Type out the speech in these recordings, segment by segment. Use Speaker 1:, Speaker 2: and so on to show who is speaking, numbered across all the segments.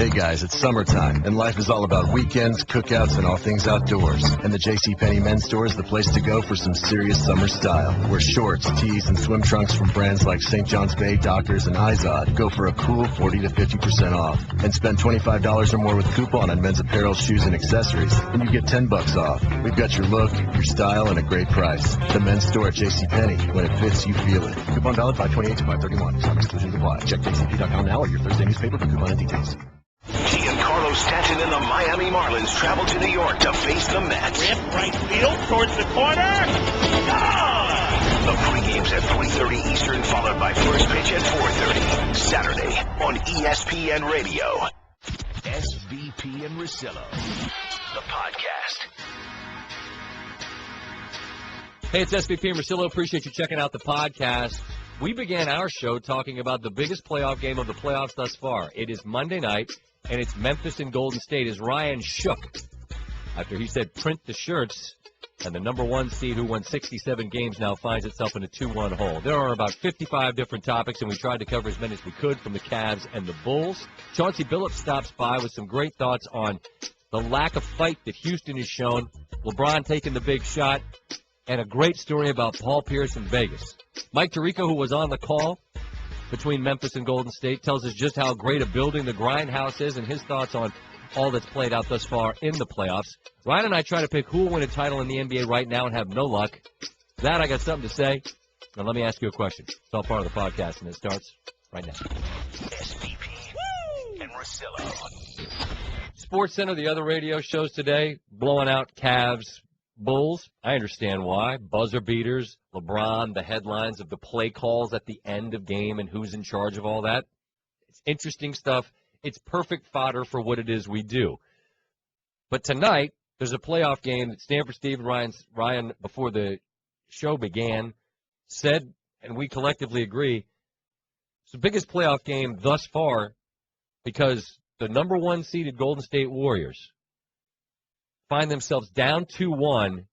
Speaker 1: Hey guys, it's summertime, and life is all about weekends, cookouts, and all things outdoors. And the JCPenney men's store is the place to go for some serious summer style, where shorts, tees, and swim trunks from brands like St. John's Bay, Dockers, and Izod go for a cool 40 to 50% off. And spend $25 or more with coupon on men's apparel, shoes, and accessories, and you get $10 off. We've got your look, your style, and a great price. The men's store at JCPenney. When it fits, you feel it. Coupon valid 5/28 to 5/31. Some exclusions apply. Check jcp.com now or your Thursday newspaper for coupon and details.
Speaker 2: Giancarlo Stanton and the Miami Marlins travel to New York to face the Mets.
Speaker 3: Rip right field towards the corner. Gone!
Speaker 2: The pregame's at 3:30 Eastern, followed by first pitch at 4:30. Saturday on ESPN Radio. SVP and Russillo, the podcast.
Speaker 4: Hey, it's SVP and Russillo. Appreciate you checking out the podcast. We began our show talking about the biggest playoff game of the playoffs thus far. It is Monday night, and it's Memphis and Golden State as Ryen shook after he said print the shirts, and the number one seed who won 67 games now finds itself in a 2-1 hole. There are about 55 different topics, and we tried to cover as many as we could from the Cavs and the Bulls. Chauncey Billups stops by with some great thoughts on the lack of fight that Houston has shown, LeBron taking the big shot, and a great story about Paul Pierce in Vegas. Mike Tirico, who was on the call between Memphis and Golden State, tells us just how great a building the Grindhouse is and his thoughts on all that's played out thus far in the playoffs. Ryan and I try to pick who will win a title in the NBA right now and have no luck. That, I got something to say. Now, let me ask you a question. It's all part of the podcast, and it starts right now.
Speaker 2: SVP and Russillo.
Speaker 4: Sports Center, the other radio shows today, blowing out Cavs, Bulls. I understand why. Buzzer beaters, LeBron, the headlines of the play calls at the end of game and who's in charge of all that. It's interesting stuff. It's perfect fodder for what it is we do. But tonight, there's a playoff game that Stanford Steve and Ryen, before the show began, said, and we collectively agree, it's the biggest playoff game thus far because the number one seeded Golden State Warriors find themselves down 2-1,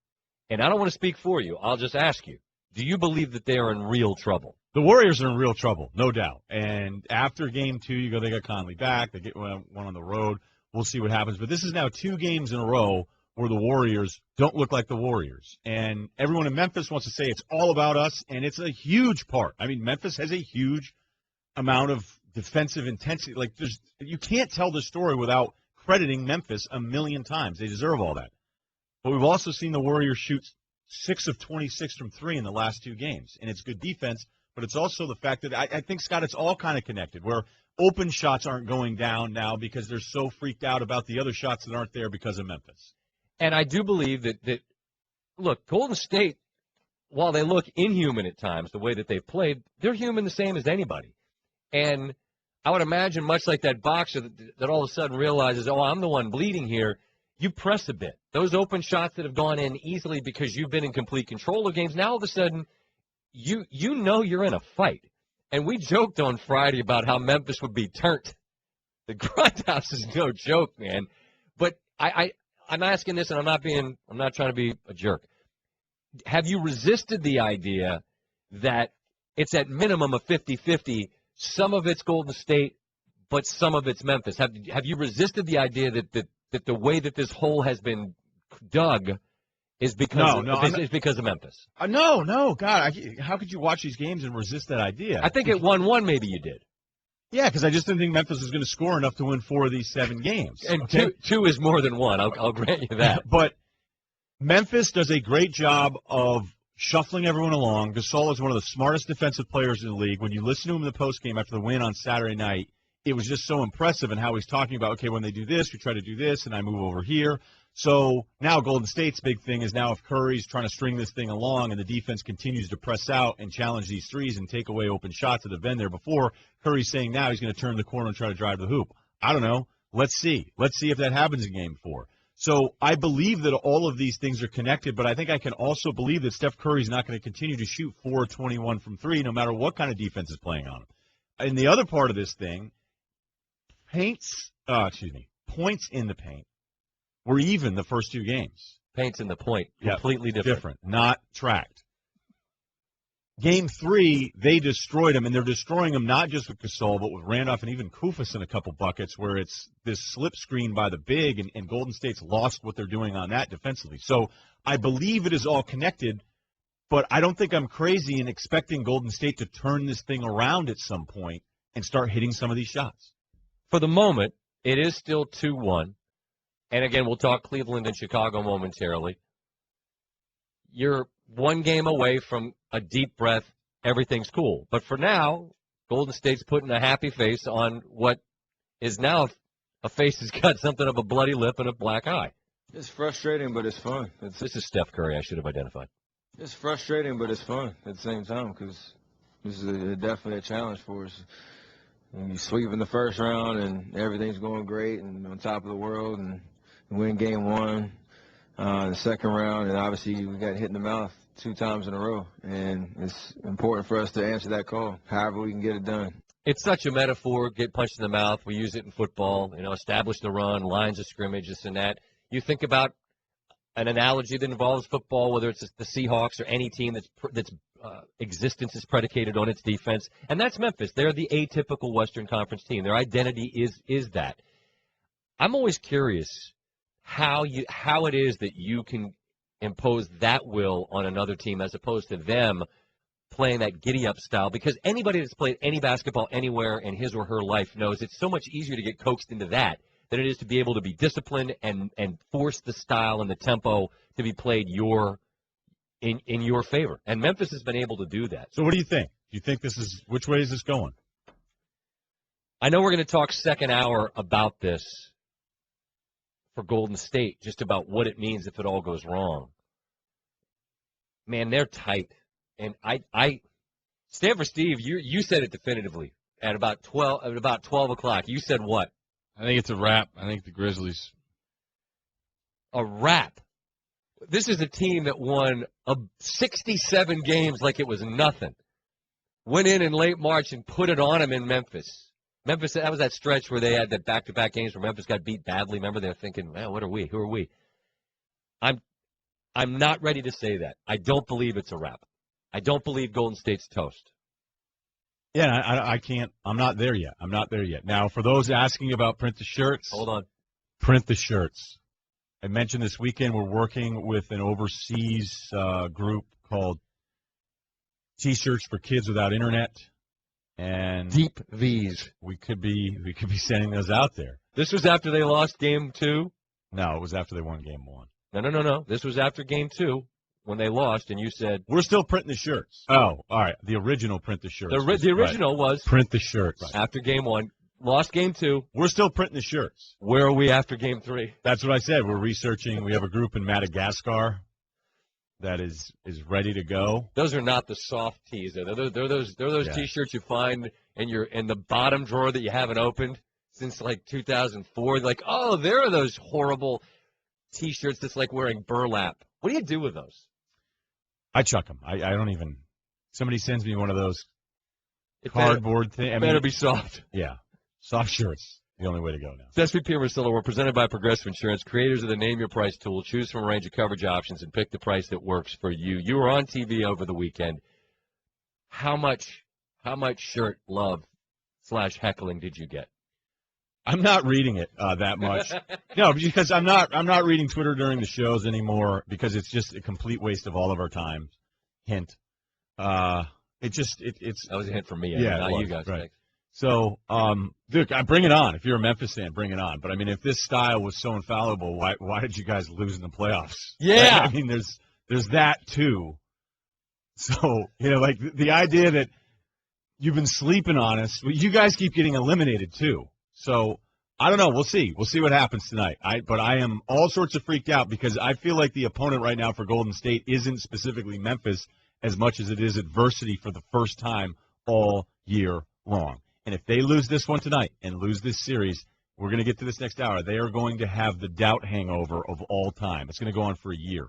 Speaker 4: and I don't want to speak for you. I'll just ask you, do you believe that they are in real trouble?
Speaker 5: The Warriors are in real trouble, no doubt. And after Game 2, you go, they got Conley back. They get one on the road. We'll see what happens. But this is now 2 games in a row where the Warriors don't look like the Warriors. And everyone in Memphis wants to say it's all about us, and it's a huge part. I mean, Memphis has a huge amount of defensive intensity. Like, you can't tell the story without crediting Memphis a million times. They deserve all that. But we've also seen the Warriors shoot 6 of 26 from 3 in the last 2 games. And it's good defense, but it's also the fact that I think, Scott, it's all kind of connected, where open shots aren't going down now because they're so freaked out about the other shots that aren't there because of Memphis.
Speaker 4: And I do believe that look, Golden State, while they look inhuman at times, the way that they've played, they're human the same as anybody. And I would imagine, much like that boxer that all of a sudden realizes, oh, I'm the one bleeding here, you press a bit. Those open shots that have gone in easily because you've been in complete control of games, now all of a sudden you know you're in a fight. And we joked on Friday about how Memphis would be turned. The Grindhouse is no joke, man. But I'm asking this, and I'm not trying to be a jerk. Have you resisted the idea that it's at minimum a 50-50? Some of it's Golden State, but some of it's Memphis. Have you resisted the idea that the way that this hole has been dug is because of Memphis?
Speaker 5: No, God, how could you watch these games and resist that idea?
Speaker 4: I think at 1-1 maybe you did.
Speaker 5: Yeah, because I just didn't think Memphis was going to score enough to win 4 of these 7 games.
Speaker 4: And okay? two is more than 1. I'll grant you that.
Speaker 5: But Memphis does a great job of shuffling everyone along. Gasol is one of the smartest defensive players in the league. When you listen to him in the postgame after the win on Saturday night, it was just so impressive in how he's talking about, okay, when they do this, we try to do this, and I move over here. So now Golden State's big thing is now if Curry's trying to string this thing along and the defense continues to press out and challenge these threes and take away open shots that have been there before, Curry's saying now he's going to turn the corner and try to drive the hoop. I don't know. Let's see. Let's see if that happens in Game 4. So I believe that all of these things are connected, but I think I can also believe that Steph Curry's not going to continue to shoot 4-21 from 3 no matter what kind of defense is playing on him. And the other part of this thing, points in the paint were even the first 2 games.
Speaker 4: Paints in the point, completely different.
Speaker 5: Not tracked. Game 3, they destroyed them, and they're destroying them not just with Gasol, but with Randolph and even Kufas in a couple buckets where it's this slip screen by the big, and Golden State's lost what they're doing on that defensively. So I believe it is all connected, but I don't think I'm crazy in expecting Golden State to turn this thing around at some point and start hitting some of these shots.
Speaker 4: For the moment, it is still 2-1. And again, we'll talk Cleveland and Chicago momentarily. You're one game away from a deep breath, everything's cool. But for now, Golden State's putting a happy face on what is now a face that's got something of a bloody lip and a black eye.
Speaker 6: It's frustrating, but it's fun.
Speaker 4: This is Steph Curry, I should have identified.
Speaker 6: It's frustrating, but it's fun at the same time because this is definitely a challenge for us. When you sweep in the first round and everything's going great and on top of the world and win game 1, the second round, and obviously we got hit in the mouth 2 times in a row, and it's important for us to answer that call, however we can get it done.
Speaker 4: It's such a metaphor, get punched in the mouth. We use it in football, establish the run, lines of scrimmage, this and that. You think about an analogy that involves football, whether it's the Seahawks or any team that's existence is predicated on its defense, and that's Memphis. They're the atypical Western Conference team. Their identity is that. I'm always curious how it is that you can impose that will on another team as opposed to them playing that giddy-up style, because anybody that's played any basketball anywhere in his or her life knows it's so much easier to get coaxed into that than it is to be able to be disciplined and force the style and the tempo to be played in your favor. And Memphis has been able to do that.
Speaker 5: So what do you think? Do you think which way is this going?
Speaker 4: I know we're going to talk second hour about this for Golden State, just about what it means if it all goes wrong. Man, they're tight. And Stanford Steve, you said it definitively at about 12 o'clock. You said what?
Speaker 7: I think it's a wrap. I think the Grizzlies.
Speaker 4: A wrap. This is a team that won 67 games like it was nothing. Went in late March and put it on them in Memphis. Memphis, that was that stretch where they had that back-to-back games where Memphis got beat badly. Remember, they were thinking, well, what are we? Who are we? I'm not ready to say that. I don't believe it's a wrap. I don't believe Golden State's toast.
Speaker 5: Yeah, I can't. I'm not there yet. Now, for those asking about print the shirts.
Speaker 4: Hold on.
Speaker 5: Print the shirts. I mentioned this weekend we're working with an overseas group called T-Shirts for Kids Without Internet. And
Speaker 4: Deep V's.
Speaker 5: We could be sending those out there.
Speaker 4: This was after they lost game 2?
Speaker 5: No, it was after they won game 1.
Speaker 4: No. This was after game 2 when they lost, and you said
Speaker 5: we're still printing the shirts. Oh, all right. The original print the shirts.
Speaker 4: The original was
Speaker 5: print the shirts
Speaker 4: after game 1. Lost game 2.
Speaker 5: We're still printing the shirts.
Speaker 4: Where are we after game 3?
Speaker 5: That's what I said. We're researching. We have a group in Madagascar that is ready to go.
Speaker 4: Those are not the soft tees. They're those T-shirts you find in the bottom drawer that you haven't opened since like 2004. Like, oh, there are those horrible T-shirts that's like wearing burlap. What do you do with those?
Speaker 5: I chuck them. I don't even. Somebody sends me one of those cardboard things.
Speaker 4: It better be soft.
Speaker 5: Yeah, soft shirts. The only way to go now.
Speaker 4: It's SVP Russillo. We're presented by Progressive Insurance, creators of the Name Your Price tool. Choose from a range of coverage options and pick the price that works for you. You were on TV over the weekend. How much shirt love / heckling did you get?
Speaker 5: I'm not reading it that much. No, because I'm not reading Twitter during the shows anymore because it's just a complete waste of all of our time. Hint. It's
Speaker 4: that was a hint from me.
Speaker 5: Yeah,
Speaker 4: not you guys.
Speaker 5: Right. So, Duke, bring it on. If you're a Memphis fan, bring it on. But I mean, if this style was so infallible, why did you guys lose in the playoffs?
Speaker 4: Yeah,
Speaker 5: I mean, there's that too. So like the idea that you've been sleeping on us, you guys keep getting eliminated too. So I don't know. We'll see. We'll see what happens tonight. But I am all sorts of freaked out because I feel like the opponent right now for Golden State isn't specifically Memphis as much as it is adversity for the first time all year long. And if they lose this one tonight and lose this series, we're going to get to this next hour. They are going to have the doubt hangover of all time. It's going to go on for a year.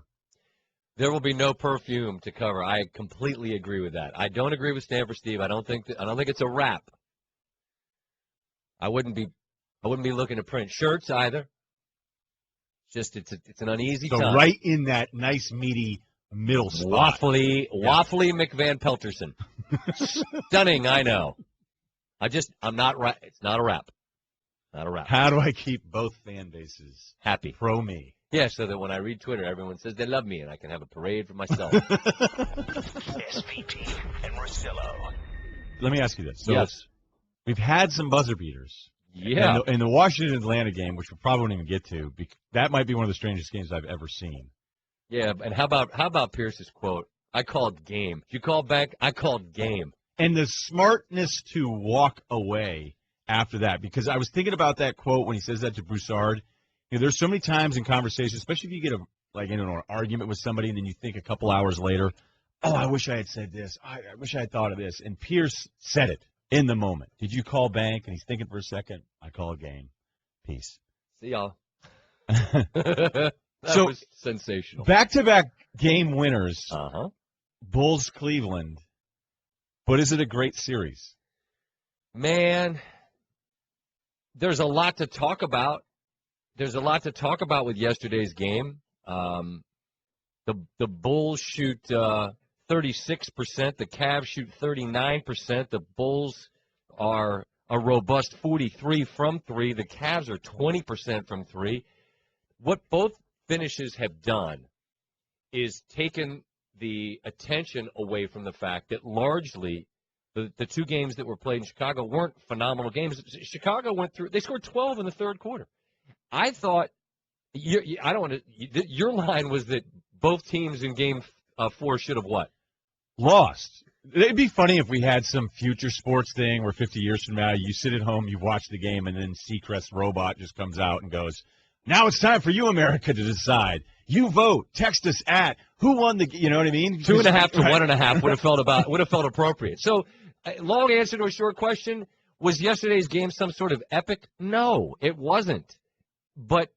Speaker 4: There will be no perfume to cover. I completely agree with that. I don't agree with Stanford Steve. I don't think it's a wrap. I wouldn't be looking to print shirts either. Just it's an uneasy time.
Speaker 5: So right in that nice meaty middle spot.
Speaker 4: Waffly McVan Pelterson. Stunning, I know. I'm not right. It's not a wrap. Not a wrap.
Speaker 5: How do I keep both fan bases
Speaker 4: happy?
Speaker 5: Pro me.
Speaker 4: Yeah, so that when I read Twitter, everyone says they love me, and I can have a parade for myself.
Speaker 2: SVP and Russillo.
Speaker 5: Let me ask you this. So
Speaker 4: yes.
Speaker 5: We've had some buzzer beaters.
Speaker 4: Yeah.
Speaker 5: In the Washington-Atlanta game, which we probably won't even get to, that might be one of the strangest games I've ever seen.
Speaker 4: Yeah, and how about Pierce's quote? I called game. You called back, I called game.
Speaker 5: And the smartness to walk away after that, because I was thinking about that quote when he says that to Broussard. You know, there's so many times in conversations, especially if you get an argument with somebody and then you think a couple hours later, oh, I wish I had said this. I wish I had thought of this. And Pierce said it in the moment. Did you call bank? And he's thinking for a second. I call a game. Peace.
Speaker 4: See y'all. That was sensational.
Speaker 5: Back-to-back game winners.
Speaker 4: Uh-huh.
Speaker 5: Bulls, Cleveland. But is it a great series?
Speaker 4: Man, there's a lot to talk about. There's a lot to talk about with yesterday's game. The Bulls shoot 36%. The Cavs shoot 39%. The Bulls are a robust 43 from three. The Cavs are 20% from three. What both finishes have done is taken the attention away from the fact that largely the two games that were played in Chicago weren't phenomenal games. Chicago went through. They scored 12 in the third quarter. I thought your line was that both teams in Game 4 should have what?
Speaker 5: Lost. It'd be funny if we had some future sports thing where 50 years from now you sit at home, you watch the game, and then Seacrest robot just comes out and goes, now it's time for you, America, to decide. You vote. Text us at who won the. You know what I mean?
Speaker 4: 2.5 to 1.5 would have felt appropriate. So, long answer to a short question: was yesterday's game some sort of epic? No, it wasn't. But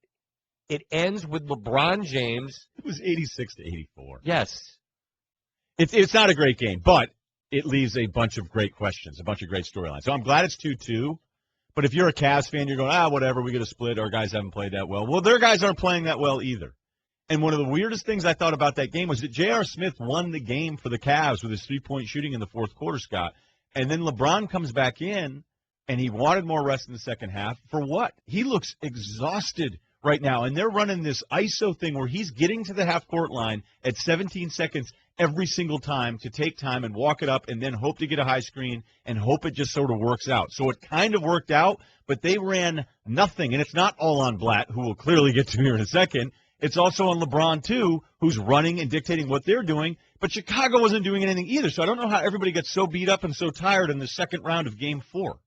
Speaker 4: it ends with LeBron James.
Speaker 5: It was 86-84.
Speaker 4: Yes,
Speaker 5: it's not a great game, but it leaves a bunch of great questions, a bunch of great storylines. So I'm glad it's 2-2. But if you're a Cavs fan, you're going, whatever, we get a split. Our guys haven't played that well. Well, their guys aren't playing that well either. And one of the weirdest things I thought about that game was that J.R. Smith won the game for the Cavs with his three-point shooting in the fourth quarter, Scott. And then LeBron comes back in, and he wanted more rest in the second half. For what? He looks exhausted right now. And they're running this ISO thing where he's getting to the half-court line at 17 seconds every single time to take time and walk it up and then hope to get a high screen and hope it just sort of works out. So it kind of worked out, but they ran nothing. And it's not all on Blatt, who we'll clearly get to here in a second. It's also on LeBron, too, who's running and dictating what they're doing. But Chicago wasn't doing anything either. So I don't know how everybody gets so beat up and so tired in the second round of Game 4.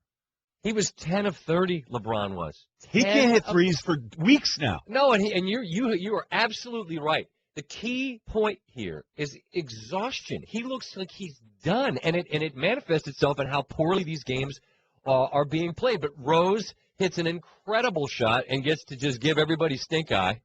Speaker 4: He was 10 of 30, LeBron was.
Speaker 5: He can't hit threes for weeks now.
Speaker 4: No, and you are absolutely right. The key point here is exhaustion. He looks like he's done, and it manifests itself in how poorly these games are being played. But Rose hits an incredible shot and gets to just give everybody stink eye.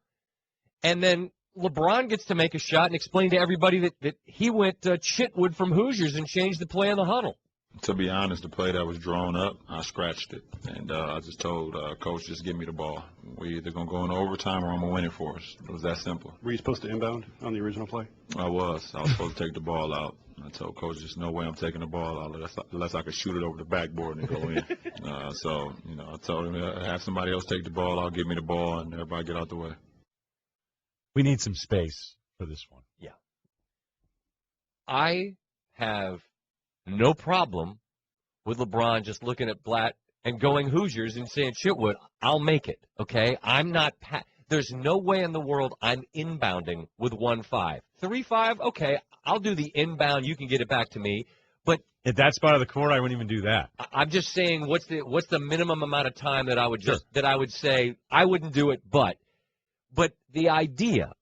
Speaker 4: And then LeBron gets to make a shot and explain to everybody that he went Chitwood from Hoosiers and changed the play in the huddle.
Speaker 8: To be honest, the play that was drawn up, I scratched it. And I just told Coach, just give me the ball. We either going to go into overtime or I'm going to win it for us. It was that simple.
Speaker 9: Were you supposed to inbound on the original play?
Speaker 8: I was. I was supposed to take the ball out. I told Coach, there's no way I'm taking the ball out unless I could shoot it over the backboard and go in. So, I told him, have somebody else take the ball out, give me the ball, and everybody get out the way.
Speaker 5: We need some space for this one.
Speaker 4: Yeah. I have no problem with LeBron just looking at Blatt and going Hoosiers and saying, Chitwood, I'll make it, okay? I'm not there's no way in the world I'm inbounding with 1-5. 3-5, okay, I'll do the inbound. You can get it back to me. But
Speaker 5: at that spot of the court, I wouldn't even do that.
Speaker 4: I'm just saying what's the minimum amount of time that I would that I would say I wouldn't do it, but the idea,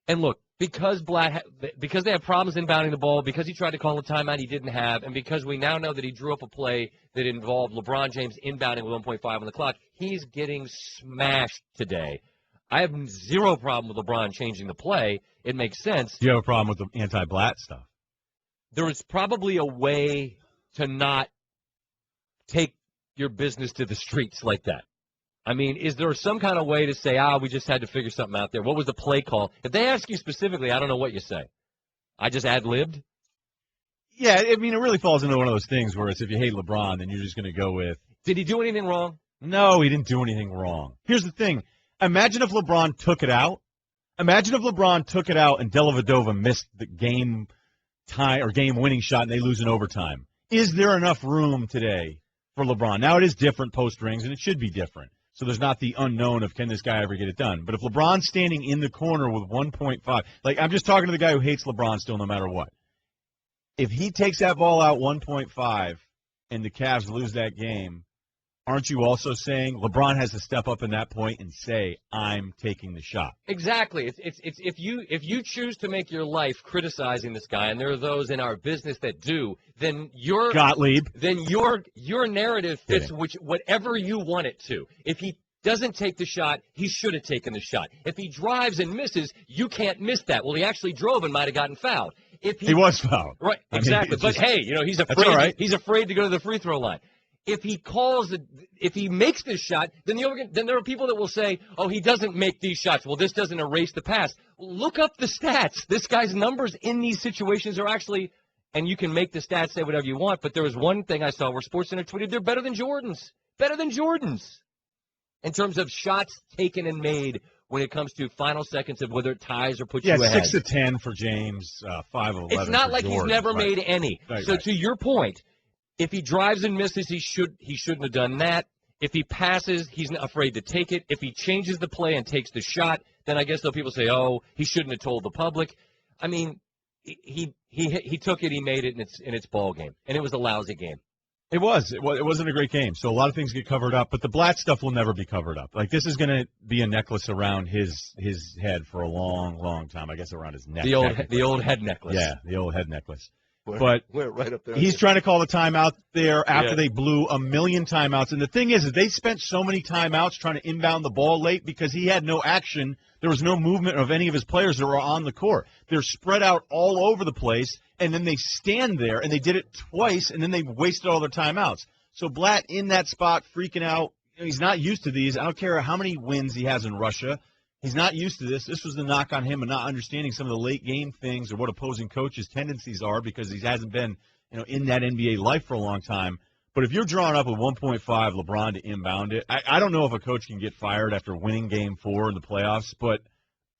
Speaker 4: and look, because they have problems inbounding the ball, because he tried to call a timeout he didn't have, and because we now know that he drew up a play that involved LeBron James inbounding with 1.5 on the clock, he's getting smashed today. I have zero problem with LeBron changing the play. It makes sense.
Speaker 5: Do you have a problem with the anti-Blatt stuff?
Speaker 4: There is probably a way to not take your business to the streets like that. I mean, is there some kind of way to say, we just had to figure something out there? What was the play call? If they ask you specifically, I don't know what you say. I just ad-libbed?
Speaker 5: Yeah, I mean, it really falls into one of those things where it's if you hate LeBron, then you're just going to go with.
Speaker 4: Did he do anything wrong?
Speaker 5: No, he didn't do anything wrong. Here's the thing. Imagine if LeBron took it out. Imagine if LeBron took it out and Dellavedova missed the game tie or game-winning shot and they lose in overtime. Is there enough room today for LeBron? Now, it is different post-rings, and it should be different. So there's not the unknown of can this guy ever get it done. But if LeBron's standing in the corner with 1.5, like I'm just talking to the guy who hates LeBron still no matter what. If he takes that ball out 1.5 and the Cavs lose that game, aren't you also saying LeBron has to step up in that point and say, I'm taking the shot?
Speaker 4: Exactly. It's if you choose to make your life criticizing this guy, and there are those in our business that do, then your narrative fits whatever you want it to. If he doesn't take the shot, he should have taken the shot. If he drives and misses, you can't miss that. Well, he actually drove and might have gotten fouled. If he
Speaker 5: was fouled.
Speaker 4: Right, exactly. But hey, he's afraid.
Speaker 5: All right.
Speaker 4: He's afraid to go to the free throw line. If he makes this shot, then there are people that will say, "Oh, he doesn't make these shots. Well, this doesn't erase the past." Look up the stats. This guy's numbers in these situations are actually, and you can make the stats say whatever you want. But there was one thing I saw where SportsCenter tweeted, "They're better than Jordan's. Better than Jordan's." In terms of shots taken and made when it comes to final seconds of whether it ties or puts you ahead.
Speaker 5: 6 of 10 for James, 5 of 11
Speaker 4: It's not
Speaker 5: for
Speaker 4: like
Speaker 5: Jordan.
Speaker 4: he's never made any.
Speaker 5: Right,
Speaker 4: so
Speaker 5: right.
Speaker 4: to your point, if he drives and misses, he shouldn't have done that. If he passes, he's not afraid to take it. If he changes the play and takes the shot, then I guess people say, "Oh, he shouldn't have told the public." I mean, he took it, he made it, and it's ball game, and it was a lousy game.
Speaker 5: It wasn't a great game. So a lot of things get covered up, but the Blatt stuff will never be covered up. Like, this is going to be a necklace around his head for a long, long time. I guess around his neck.
Speaker 4: The old head necklace.
Speaker 5: Yeah, the old head necklace.
Speaker 1: We're right up there.
Speaker 5: He's trying to call the timeout there after they blew a million timeouts. And the thing is they spent so many timeouts trying to inbound the ball late because he had no action. There was no movement of any of his players that were on the court. They're spread out all over the place, and then they stand there, and they did it twice, and then they wasted all their timeouts. So Blatt in that spot freaking out. He's not used to these. I don't care how many wins he has in Russia. He's not used to this. This was the knock on him and not understanding some of the late game things or what opposing coaches' tendencies are because he hasn't been, in that NBA life for a long time. But if you're drawing up a 1.5 LeBron to inbound it, I don't know if a coach can get fired after winning Game 4 in the playoffs. But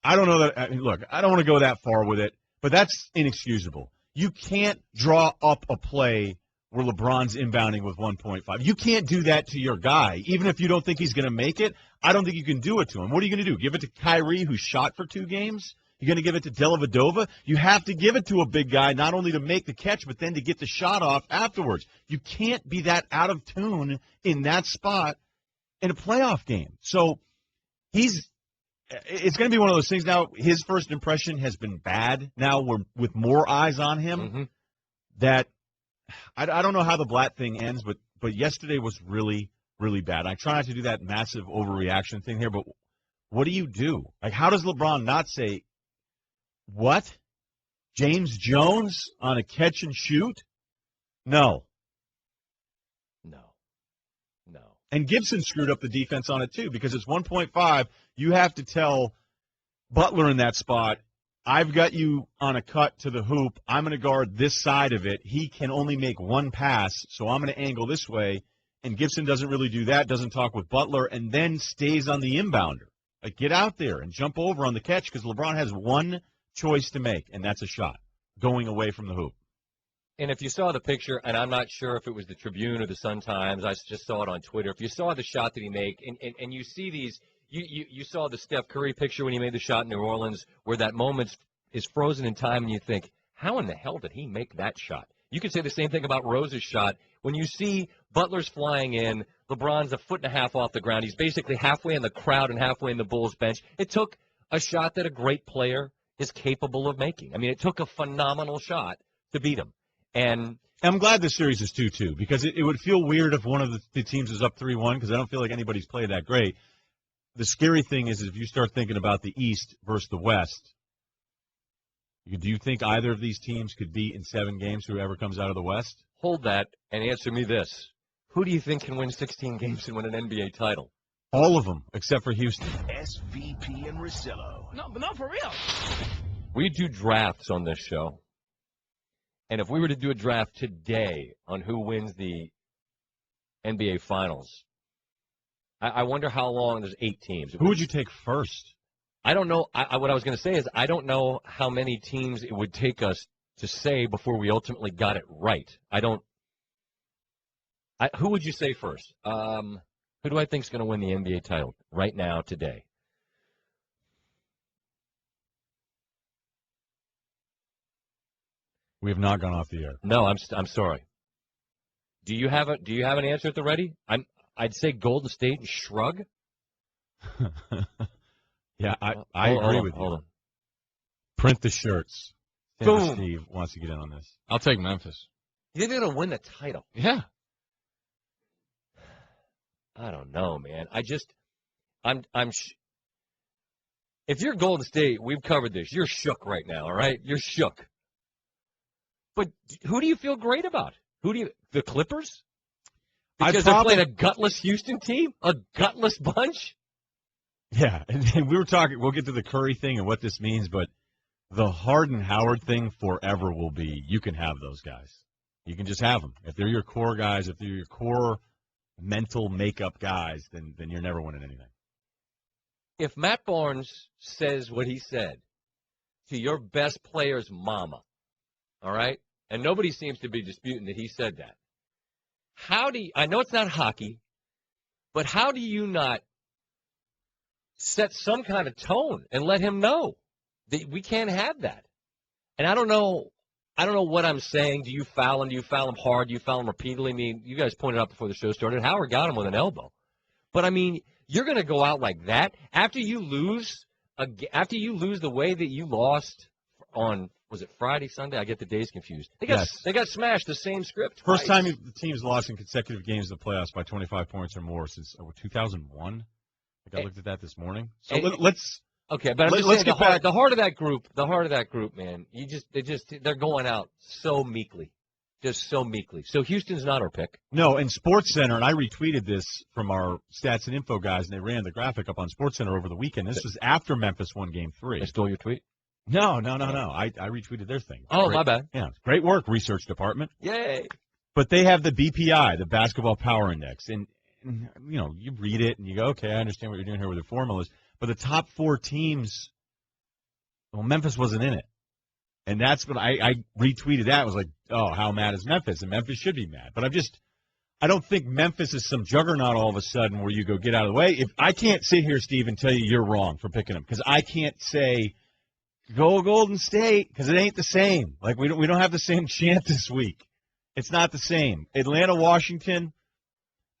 Speaker 5: I don't know that. Look, I don't want to go that far with it, but that's inexcusable. You can't draw up a play where LeBron's inbounding with 1.5. You can't do that to your guy. Even if you don't think he's going to make it, I don't think you can do it to him. What are you going to do? Give it to Kyrie, who shot for 2 games? You're going to give it to Dellavedova? You have to give it to a big guy, not only to make the catch, but then to get the shot off afterwards. You can't be that out of tune in that spot in a playoff game. So it's going to be one of those things now. His first impression has been bad. Now we're with more eyes on him that I don't know how the Blatt thing ends, but yesterday was really, really bad. I try not to do that massive overreaction thing here, but what do you do? Like, how does LeBron not say, what? James Jones on a catch and shoot? No. And Gibson screwed up the defense on it, too, because it's 1.5. You have to tell Butler in that spot, I've got you on a cut to the hoop. I'm going to guard this side of it. He can only make one pass, so I'm going to angle this way. And Gibson doesn't really do that, doesn't talk with Butler, and then stays on the inbounder. Like, get out there and jump over on the catch because LeBron has one choice to make, and that's a shot going away from the hoop.
Speaker 4: And if you saw the picture, and I'm not sure if it was the Tribune or the Sun-Times, I just saw it on Twitter. If you saw the shot that he made, and you see these – You saw the Steph Curry picture when he made the shot in New Orleans where that moment is frozen in time and you think, how in the hell did he make that shot? You could say the same thing about Rose's shot. When you see Butler's flying in, LeBron's 1.5 feet off the ground. He's basically halfway in the crowd and halfway in the Bulls bench. It took a shot that a great player is capable of making. I mean, it took a phenomenal shot to beat him. And
Speaker 5: I'm glad this series is 2-2 because it would feel weird if one of the teams is up 3-1 because I don't feel like anybody's played that great. The scary thing is if you start thinking about the East versus the West, do you think either of these teams could beat in 7 games whoever comes out of the West?
Speaker 4: Hold that and answer me this. Who do you think can win 16 games and win an NBA title?
Speaker 5: All of them, except for Houston.
Speaker 2: SVP and Russillo.
Speaker 3: No, but not for real.
Speaker 4: We do drafts on this show. And if we were to do a draft today on who wins the NBA Finals, I wonder how long. There's 8 teams.
Speaker 5: Who would you take first?
Speaker 4: I don't know. What I was going to say is I don't know how many teams it would take us to say before we ultimately got it right. Who would you say first? Who do I think is going to win the NBA title right now, today?
Speaker 5: We have not gone off the air.
Speaker 4: No, I'm sorry. Do you have an answer at the ready? I'd say Golden State and shrug.
Speaker 5: Yeah, I agree with you.
Speaker 4: Hold on.
Speaker 5: Print the shirts.
Speaker 4: Boom.
Speaker 5: Steve wants to get in on this.
Speaker 7: I'll take Memphis.
Speaker 4: You think they're going to win the title?
Speaker 7: Yeah.
Speaker 4: I don't know, man. If you're Golden State, we've covered this. You're shook right now, all right? You're shook. But who do you feel great about? The Clippers? Because they're playing a gutless Houston team? A gutless bunch?
Speaker 5: Yeah, and we were talking, we'll get to the Curry thing and what this means, but the Harden-Howard thing forever will be, you can have those guys. You can just have them. If they're your core guys, if they're your core mental makeup guys, then you're never winning anything.
Speaker 4: If Matt Barnes says what he said to your best player's mama, all right, and nobody seems to be disputing that he said that, I know it's not hockey, but how do you not set some kind of tone and let him know that we can't have that? And I don't know what I'm saying. Do you foul him? Do you foul him hard? Do you foul him repeatedly? I mean, you guys pointed out before the show started, Howard got him with an elbow. But, I mean, you're going to go out like that after you lose the way that you lost on, was it Friday, Sunday? I get the days confused. They got smashed the same script.
Speaker 5: First time the team's lost in consecutive games in the playoffs by 25 points or more since 2001. I looked at that this morning. So let's.
Speaker 4: Okay, but I'm just saying the heart of that group, man. They're going out so meekly, just so meekly. So Houston's not our pick.
Speaker 5: No, and SportsCenter, and I retweeted this from our stats and info guys, and they ran the graphic up on SportsCenter over the weekend. This was after Memphis won Game 3.
Speaker 4: I stole your tweet?
Speaker 5: No. I retweeted their thing.
Speaker 4: Oh, my bad.
Speaker 5: Yeah, great work, research department.
Speaker 4: Yay!
Speaker 5: But they have the BPI, the Basketball Power Index, and you read it and you go, okay, I understand what you're doing here with the formulas. But the top 4 teams, well, Memphis wasn't in it. And that's what I retweeted that. I was like, oh, how mad is Memphis? And Memphis should be mad. But I don't think Memphis is some juggernaut all of a sudden where you go get out of the way. If I can't sit here, Steve, and tell you you're wrong for picking them, because I can't say go Golden State, because it ain't the same. Like, we don't have the same chant this week. It's not the same. Atlanta, Washington,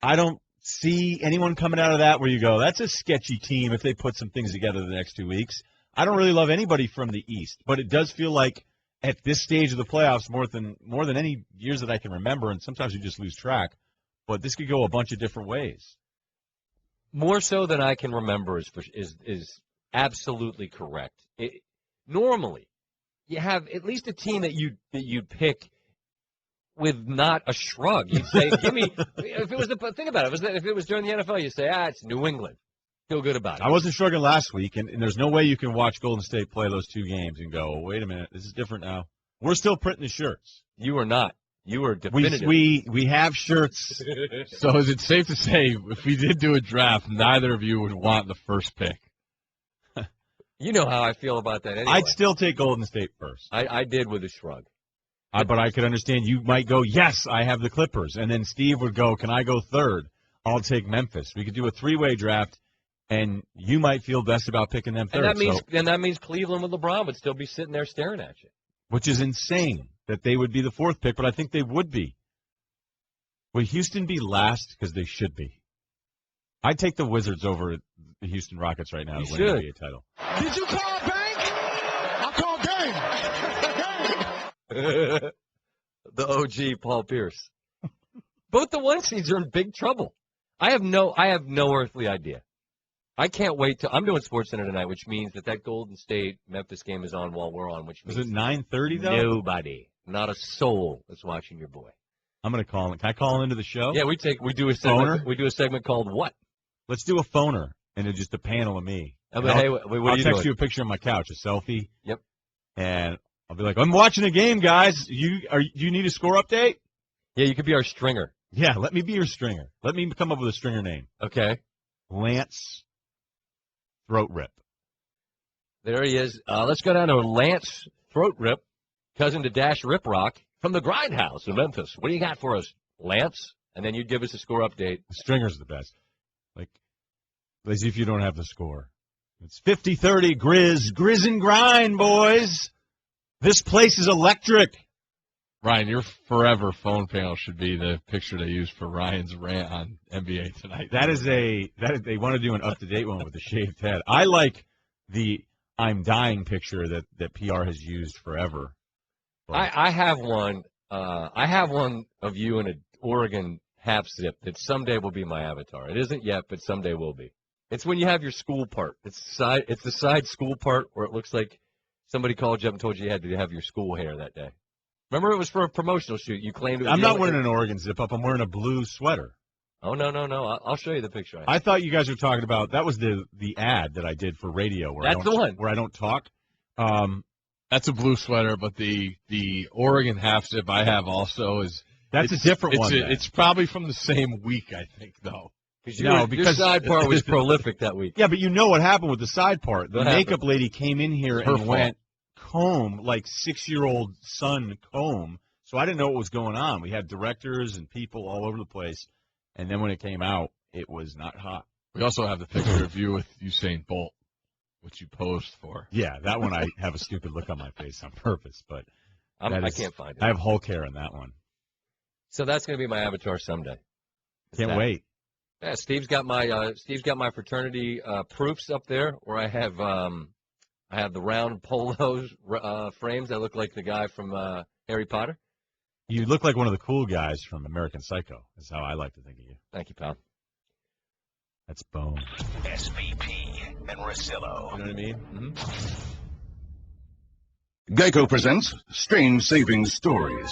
Speaker 5: I don't see anyone coming out of that where you go, that's a sketchy team if they put some things together the next 2 weeks. I don't really love anybody from the East, but it does feel like at this stage of the playoffs more than any years that I can remember, and sometimes you just lose track, but this could go a bunch of different ways.
Speaker 4: More so than I can remember is absolutely correct. Normally, you have at least a team that you'd pick with not a shrug. You'd say, give me, if it was think about it, if it was during the NFL, you'd say, it's New England. Feel good about it.
Speaker 5: I wasn't shrugging last week, and there's no way you can watch Golden State play those 2 games and go, wait a minute, this is different now. We're still printing the shirts.
Speaker 4: You are not. You are definitive.
Speaker 5: We have shirts.
Speaker 7: So is it safe to say if we did do a draft, neither of you would want the first pick?
Speaker 4: You know how I feel about that anyway.
Speaker 5: I'd still take Golden State first.
Speaker 4: I did with a shrug.
Speaker 5: But I could understand you might go, yes, I have the Clippers. And then Steve would go, can I go third? I'll take Memphis. We could do a 3-way draft, and you might feel best about picking them third.
Speaker 4: And that means Cleveland with LeBron would still be sitting there staring at you.
Speaker 5: Which is insane that they would be the 4th pick, but I think they would be. Would Houston be last? Because they should be. I'd take the Wizards over the Houston Rockets right now to win the NBA title.
Speaker 3: Did you call a bank? I called game.
Speaker 4: The OG Paul Pierce. Both the 1 seeds are in big trouble. I have no earthly idea. I can't wait I'm doing SportsCenter tonight, which means that Golden State Memphis game is on while we're on. Which means
Speaker 5: is it 9:30 though?
Speaker 4: Nobody, not a soul, is watching your boy.
Speaker 5: I'm gonna call him. Can I call him into the show?
Speaker 4: Yeah, we do a segment. We do a segment called What?
Speaker 5: Let's do a phoner and it's just a panel of me.
Speaker 4: Hey, what are you doing?
Speaker 5: I'll text you a picture of my couch, a selfie.
Speaker 4: Yep.
Speaker 5: And I'll be like, I'm watching a game, guys. Do you need a score update?
Speaker 4: Yeah, you could be our stringer.
Speaker 5: Yeah, let me be your stringer. Let me come up with a stringer name.
Speaker 4: Okay.
Speaker 5: Lance Throat Rip.
Speaker 4: There he is. Let's go down to Lance Throat Rip, cousin to Dash Rip Rock from the Grindhouse in Memphis. What do you got for us, Lance? And then you'd give us a score update.
Speaker 5: The stringer's the best. Like, as if you don't have the score. It's 50-30 Grizz and grind, boys. This place is electric.
Speaker 7: Ryan, your forever phone panel should be the picture they used for Ryan's rant on NBA Tonight.
Speaker 5: They want to do an up-to-date one with a shaved head. I like the I'm dying picture that PR has used forever.
Speaker 4: I have one. I have one of you in an Oregon half zip that someday will be my avatar. It isn't yet, but someday will be. It's when you have your school part. It's the side school part where it looks like somebody called you up and told you had to have your school hair that day. Remember, it was for a promotional shoot. You claimed it was.
Speaker 5: I'm not wearing an Oregon zip-up. I'm wearing a blue sweater.
Speaker 4: Oh, no. I'll show you the picture.
Speaker 5: I thought you guys were talking about, that was the ad that I did for radio.
Speaker 4: That's the one.
Speaker 5: Where I don't talk.
Speaker 7: That's a blue sweater, but the Oregon half zip I have also is.
Speaker 5: That's a different one.
Speaker 7: It's probably from the same week, I think, though.
Speaker 4: Because your side part was prolific that week.
Speaker 5: Yeah, but you know what happened with the side part. The makeup lady came in here and went comb, like 6-year-old son comb. So I didn't know what was going on. We had directors and people all over the place. And then when it came out, it was not hot.
Speaker 7: We also have the picture of you with Usain Bolt, which you posed for.
Speaker 5: Yeah, that one I have a stupid look on my face on purpose. But
Speaker 4: I can't find it.
Speaker 5: I have Hulk hair in that one.
Speaker 4: So that's going to be my avatar someday.
Speaker 5: Can't wait.
Speaker 4: Yeah, Steve's got my fraternity proofs up there where I have the round polos frames that look like the guy from Harry Potter.
Speaker 5: You look like one of the cool guys from American Psycho, is how I like to think of you.
Speaker 4: Thank you, pal.
Speaker 5: That's bone.
Speaker 2: SVP and Russillo.
Speaker 5: You know what I mean?
Speaker 4: Mm-hmm.
Speaker 10: Geico presents Strange Savings Stories.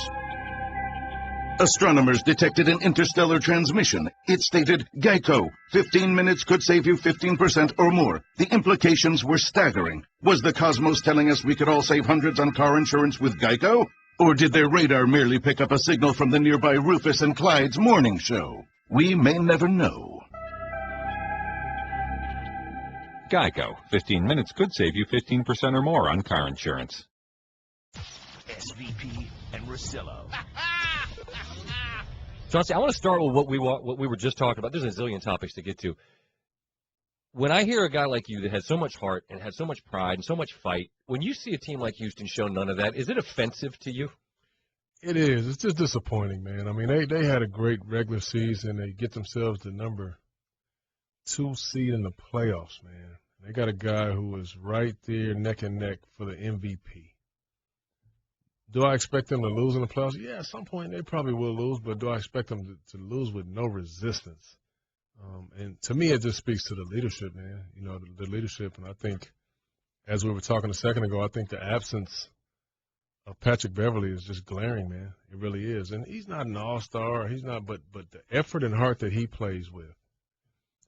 Speaker 10: Astronomers detected an interstellar transmission. It stated, Geico, 15 minutes could save you 15% or more. The implications were staggering. Was the cosmos telling us we could all save hundreds on car insurance with Geico? Or did their radar merely pick up a signal from the nearby Rufus and Clyde's morning show? We may never know.
Speaker 11: Geico, 15 minutes could save you 15% or more on car insurance.
Speaker 2: SVP and Russillo.
Speaker 4: Chauncey, I want to start with what we were just talking about. There's a zillion topics to get to. When I hear a guy like you that has so much heart and has so much pride and so much fight, when you see a team like Houston show none of that, is it offensive to you?
Speaker 12: It is. It's just disappointing, man. I mean, they had a great regular season. They get themselves the number 2 seed in the playoffs, man. They got a guy who is right there neck and neck for the MVP. Do I expect them to lose in the playoffs? Yeah, at some point they probably will lose, but do I expect them to lose with no resistance? And to me, it just speaks to the leadership, man. You know, the leadership. And I think, as we were talking a second ago, I think the absence of Patrick Beverly is just glaring, man. It really is. And he's not an all-star. He's not, but the effort and heart that he plays with.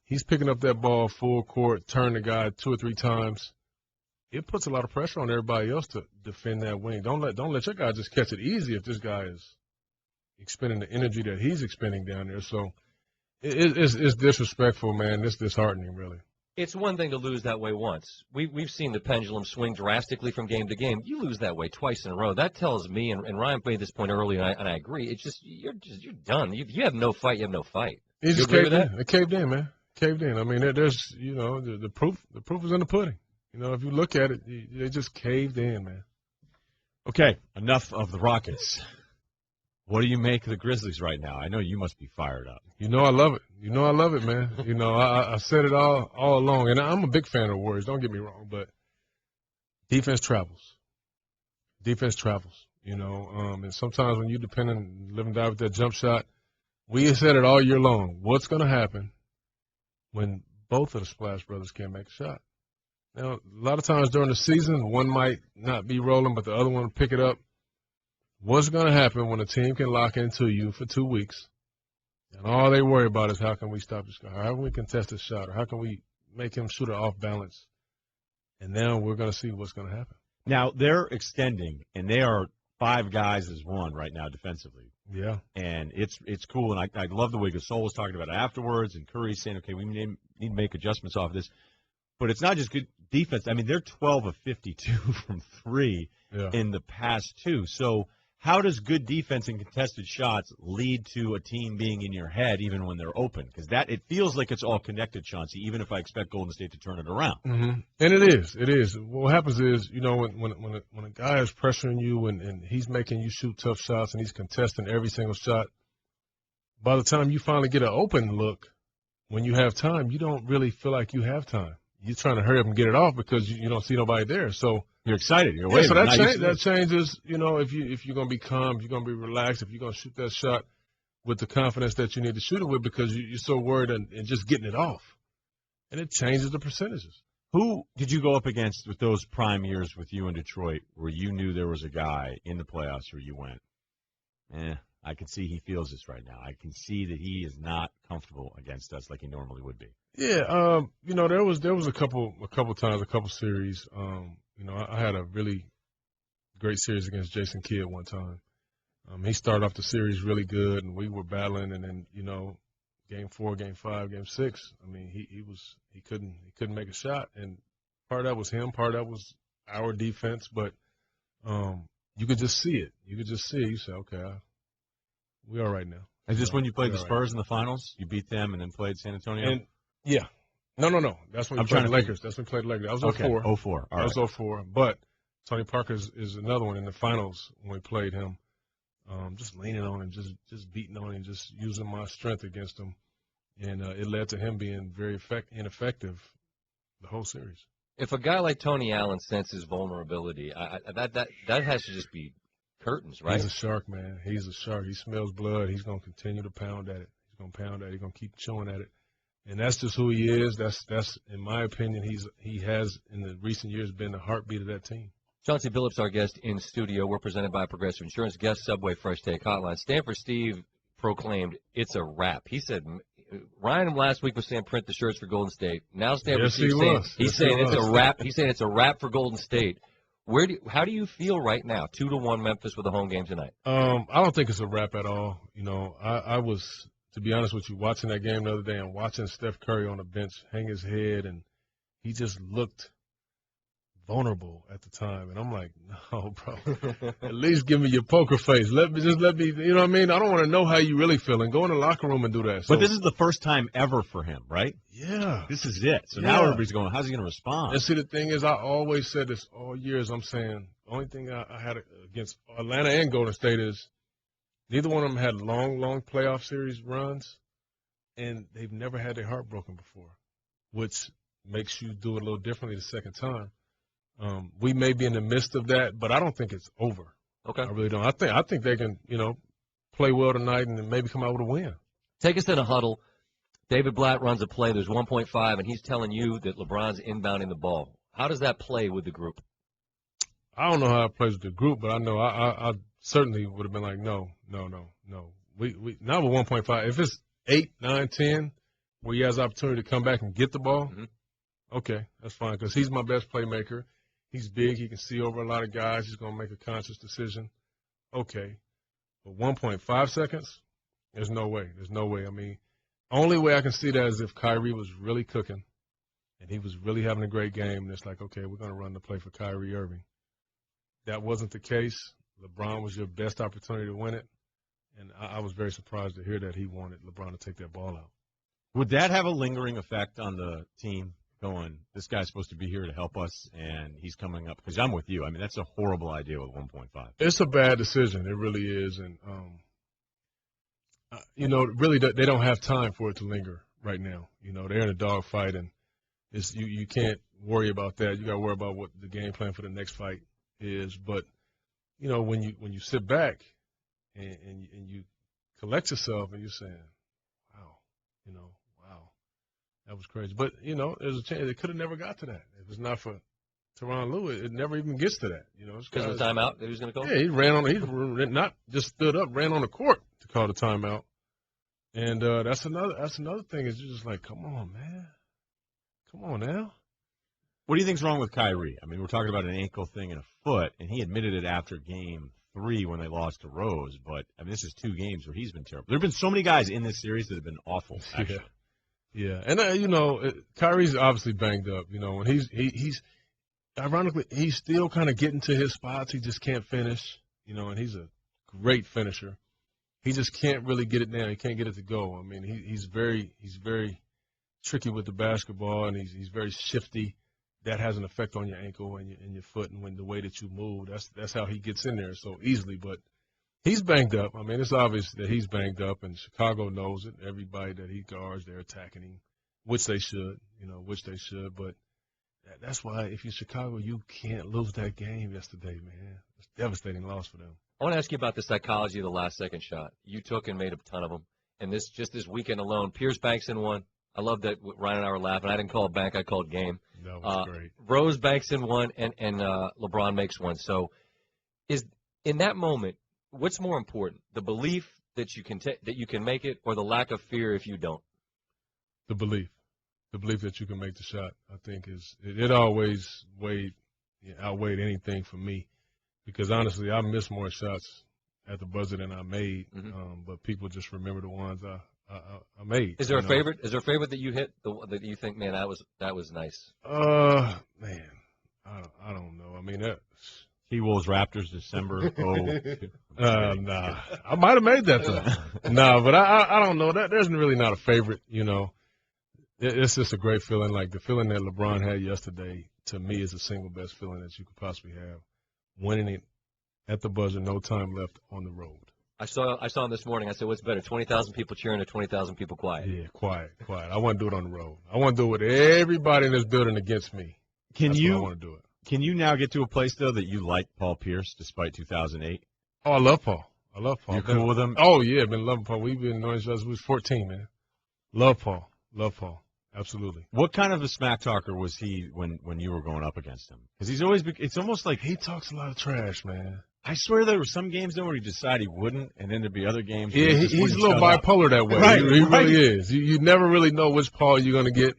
Speaker 12: He's picking up that ball full court, turn the guy 2 or 3 times. It puts a lot of pressure on everybody else to defend that wing. Don't let your guy just catch it easy if this guy is expending the energy that he's expending down there. So it's disrespectful, man. It's disheartening, really.
Speaker 4: It's one thing to lose that way once. We've seen the pendulum swing drastically from game to game. You lose that way twice in a row. That tells me, and Ryan made this point earlier, and I agree. It's just you're done. You have no fight. You have no fight.
Speaker 12: He just caved in. It caved in, man. Caved in. I mean, there's the proof. The proof is in the pudding. You know, if you look at it, they just caved in, man.
Speaker 5: Okay, enough of the Rockets. What do you make of the Grizzlies right now? I know you must be fired up.
Speaker 12: You know I love it. You know I love it, man. You know, I said it all along, and I'm a big fan of the Warriors. Don't get me wrong, but defense travels. Defense travels, you know. And sometimes when you depend on live and die with that jump shot, we have said it all year long. What's going to happen when both of the Splash Brothers can't make a shot? Now, a lot of times during the season, one might not be rolling, but the other one will pick it up. What's going to happen when a team can lock into you for 2 weeks, and all they worry about is how can we stop this guy, how can we contest this shot, or how can we make him shoot it off balance? And now we're going to see what's going to happen.
Speaker 5: Now, they're extending, and they are 5 guys as one right now defensively.
Speaker 12: Yeah.
Speaker 5: And it's cool, and I love the way Gasol was talking about it afterwards, and Curry's saying, okay, we need to make adjustments off this. But it's not just good defense. I mean, they're 12 of 52 from 3 in the past 2. So how does good defense and contested shots lead to a team being in your head even when they're open? Because it feels like it's all connected, Chauncey, even if I expect Golden State to turn it around.
Speaker 12: Mm-hmm. And it is. It is. What happens is, when a guy is pressuring you and he's making you shoot tough shots and he's contesting every single shot, by the time you finally get an open look, when you have time, you don't really feel like you have time. You're trying to hurry up and get it off because you don't see nobody there. So
Speaker 5: you're excited. You're waiting.
Speaker 12: So that changes. If you're going to be calm, if you're going to be relaxed, if you're going to shoot that shot with the confidence that you need to shoot it with, because you're so worried and just getting it off, and it changes the percentages.
Speaker 5: Who did you go up against with those prime years with you in Detroit, where you knew there was a guy in the playoffs where you went, I can see he feels this right now. I can see that he is not comfortable against us like he normally would be.
Speaker 12: Yeah, there was a couple times, a couple series. I had a really great series against Jason Kidd one time. He started off the series really good, and we were battling, and then game 4, game 5, game 6. I mean, he couldn't make a shot, and part of that was him, part of that was our defense, but you could just see it. You could just see it. You say, okay, we're all right now.
Speaker 5: Is this when you played the Spurs in the finals? You beat them and then played San Antonio?
Speaker 12: Yeah. No. That's when we played the Lakers. That's when we played the Lakers. That was 04.
Speaker 5: 04.
Speaker 12: That was 04. But Tony Parker is another one in the finals when we played him. Just leaning on him, just beating on him, just using my strength against him. And it led to him being very ineffective the whole series.
Speaker 4: If a guy like Tony Allen senses vulnerability, that has to just be curtains, right?
Speaker 12: He's a shark, man. He's a shark. He smells blood. He's going to continue to pound at it. He's going to pound at it. He's going to keep chewing at it. And that's just who he is. That's in my opinion, he has in the recent years been the heartbeat of that team.
Speaker 4: Chauncey Billups, our guest in studio. We're presented by Progressive Insurance. Guest Subway Fresh Take Hotline. Stanford Steve proclaimed it's a wrap. He said Ryen last week was saying print the shirts for Golden State. Now Stanford Steve saying it's a wrap. He's saying it's a wrap for Golden State. How do you feel right now? 2-1 Memphis with a home game tonight.
Speaker 12: I don't think it's a wrap at all. I was, to be honest with you, watching that game the other day and watching Steph Curry on the bench hang his head, and he just looked vulnerable at the time. And I'm like, no, bro, at least give me your poker face. Let me, you know what I mean? I don't want to know how you really feeling. Go in the locker room and do that.
Speaker 5: But this is the first time ever for him, right?
Speaker 12: Yeah.
Speaker 5: This is it. So now everybody's going, how's he going to respond?
Speaker 12: And see, the thing is, I always said this all years. I'm saying the only thing I had against Atlanta and Golden State is neither one of them had long playoff series runs, and they've never had their heart broken before, which makes you do it a little differently the second time. We may be in the midst of that, but I don't think it's over.
Speaker 4: Okay.
Speaker 12: I really don't. I think they can, play well tonight and then maybe come out with a win.
Speaker 4: Take us in a huddle. David Blatt runs a play. There's 1.5, and he's telling you that LeBron's inbounding the ball. How does that play with the group?
Speaker 12: I don't know how it plays with the group, but I know I certainly would have been like, no. We not with 1.5. If it's 8, 9, 10, where he has the opportunity to come back and get the ball, okay, that's fine, because he's my best playmaker. He's big. He can see over a lot of guys. He's going to make a conscious decision. Okay. But 1.5 seconds, there's no way. There's no way. I mean, only way I can see that is if Kyrie was really cooking and he was really having a great game, and it's like, okay, we're going to run the play for Kyrie Irving. That wasn't the case. LeBron was your best opportunity to win it, and I was very surprised to hear that he wanted LeBron to take that ball out.
Speaker 5: Would that have a lingering effect on the team? Going, this guy's supposed to be here to help us, and he's coming up. Because I'm with you. I mean, that's a horrible idea with 1.5.
Speaker 12: It's a bad decision. It really is. And, really they don't have time for it to linger right now. They're in a dogfight, and you can't worry about that. You got to worry about what the game plan for the next fight is. But, when you sit back and you collect yourself and you're saying, wow, that was crazy. But, there's a chance. It could have never got to that. If it's not for Tyronn Lue, it never even gets to that.
Speaker 4: Because of the timeout that he was going to call?
Speaker 12: Yeah, he not just stood up, ran on the court to call the timeout. And that's another thing is you're just like, come on, man. Come on now.
Speaker 5: What do you think's wrong with Kyrie? I mean, we're talking about an ankle thing and a foot, and he admitted it after Game 3 when they lost to Rose. But I mean, this is 2 games where he's been terrible. There have been so many guys in this series that have been awful. Actually.
Speaker 12: Yeah. And Kyrie's obviously banged up. When he's ironically he's still kind of getting to his spots. He just can't finish. And he's a great finisher. He just can't really get it down. He can't get it to go. I mean, he's very tricky with the basketball, and he's very shifty. That has an effect on your ankle and your foot, and when the way that you move. That's how he gets in there so easily. But he's banged up. I mean, it's obvious that he's banged up, and Chicago knows it. Everybody that he guards, they're attacking him, which they should. But that's why if you're Chicago, you can't lose that game yesterday, man. It's a devastating loss for them.
Speaker 4: I want to ask you about the psychology of the last-second shot. You took and made a ton of them, and this weekend alone, Pierce banks in one. I love that Ryan and I were laughing. I didn't call it bank. I called game.
Speaker 12: That was great.
Speaker 4: Rose banks in one, and LeBron makes one. So in that moment, what's more important, the belief that you can make it, or the lack of fear if you don't?
Speaker 12: The belief that you can make the shot, I think, it always outweighed anything for me, because honestly, I missed more shots at the buzzer than I made, but people just remember the ones I made.
Speaker 4: Is there a favorite? Is there a favorite that you hit that you think, man, that was nice?
Speaker 12: Man, I don't know. I mean,
Speaker 5: T-Wolves Raptors December.
Speaker 12: Nah, I might have made that though. Nah, but I don't know. There's really not a favorite. It's just a great feeling. Like the feeling that LeBron had yesterday, to me, is the single best feeling that you could possibly have. Winning it at the buzzer, no time left on the road.
Speaker 4: I saw him this morning. I said, what's better, 20,000 people cheering or 20,000 people quiet?
Speaker 12: Yeah, quiet. I want to do it on the road. I want to do it with everybody in this building against me. I want to do it.
Speaker 5: Can you now get to a place, though, that you like Paul Pierce despite 2008?
Speaker 12: Oh, I love Paul.
Speaker 5: You're cool with him?
Speaker 12: Oh, yeah, I've been loving Paul. We've been knowing each other since we was 14, man. Love Paul. Absolutely.
Speaker 5: What kind of a smack talker was he when you were going up against him? Because it's almost like
Speaker 12: he talks a lot of trash, man.
Speaker 5: I swear there were some games though where he decided he wouldn't, and then there'd be other games.
Speaker 12: Yeah, he's a little bipolar that way. Right, he really is. You never really know which Paul you're gonna get.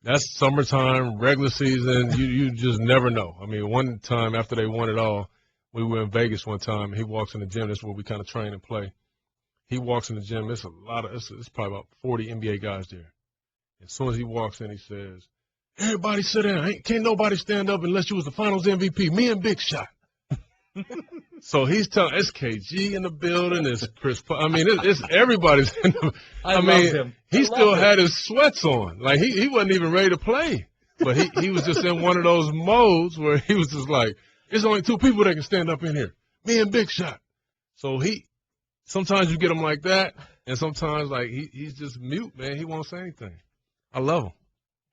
Speaker 12: That's summertime, regular season. You just never know. I mean, one time after they won it all, we were in Vegas one time. He walks in the gym. That's where we kind of train and play. He walks in the gym. It's probably about 40 NBA guys there. As soon as he walks in, he says, "Everybody sit down. Can't nobody stand up unless you was the Finals MVP. Me and Big Shot." So he's telling SKG in the building. It's Chris. I mean, it's everybody's. I mean, him. He still had his sweats on. Like he wasn't even ready to play, but he was just in one of those modes where he was just like, "There's only 2 people that can stand up in here, me and Big Shot." So sometimes you get him like that, and sometimes like he's just mute, man. He won't say anything. I love him.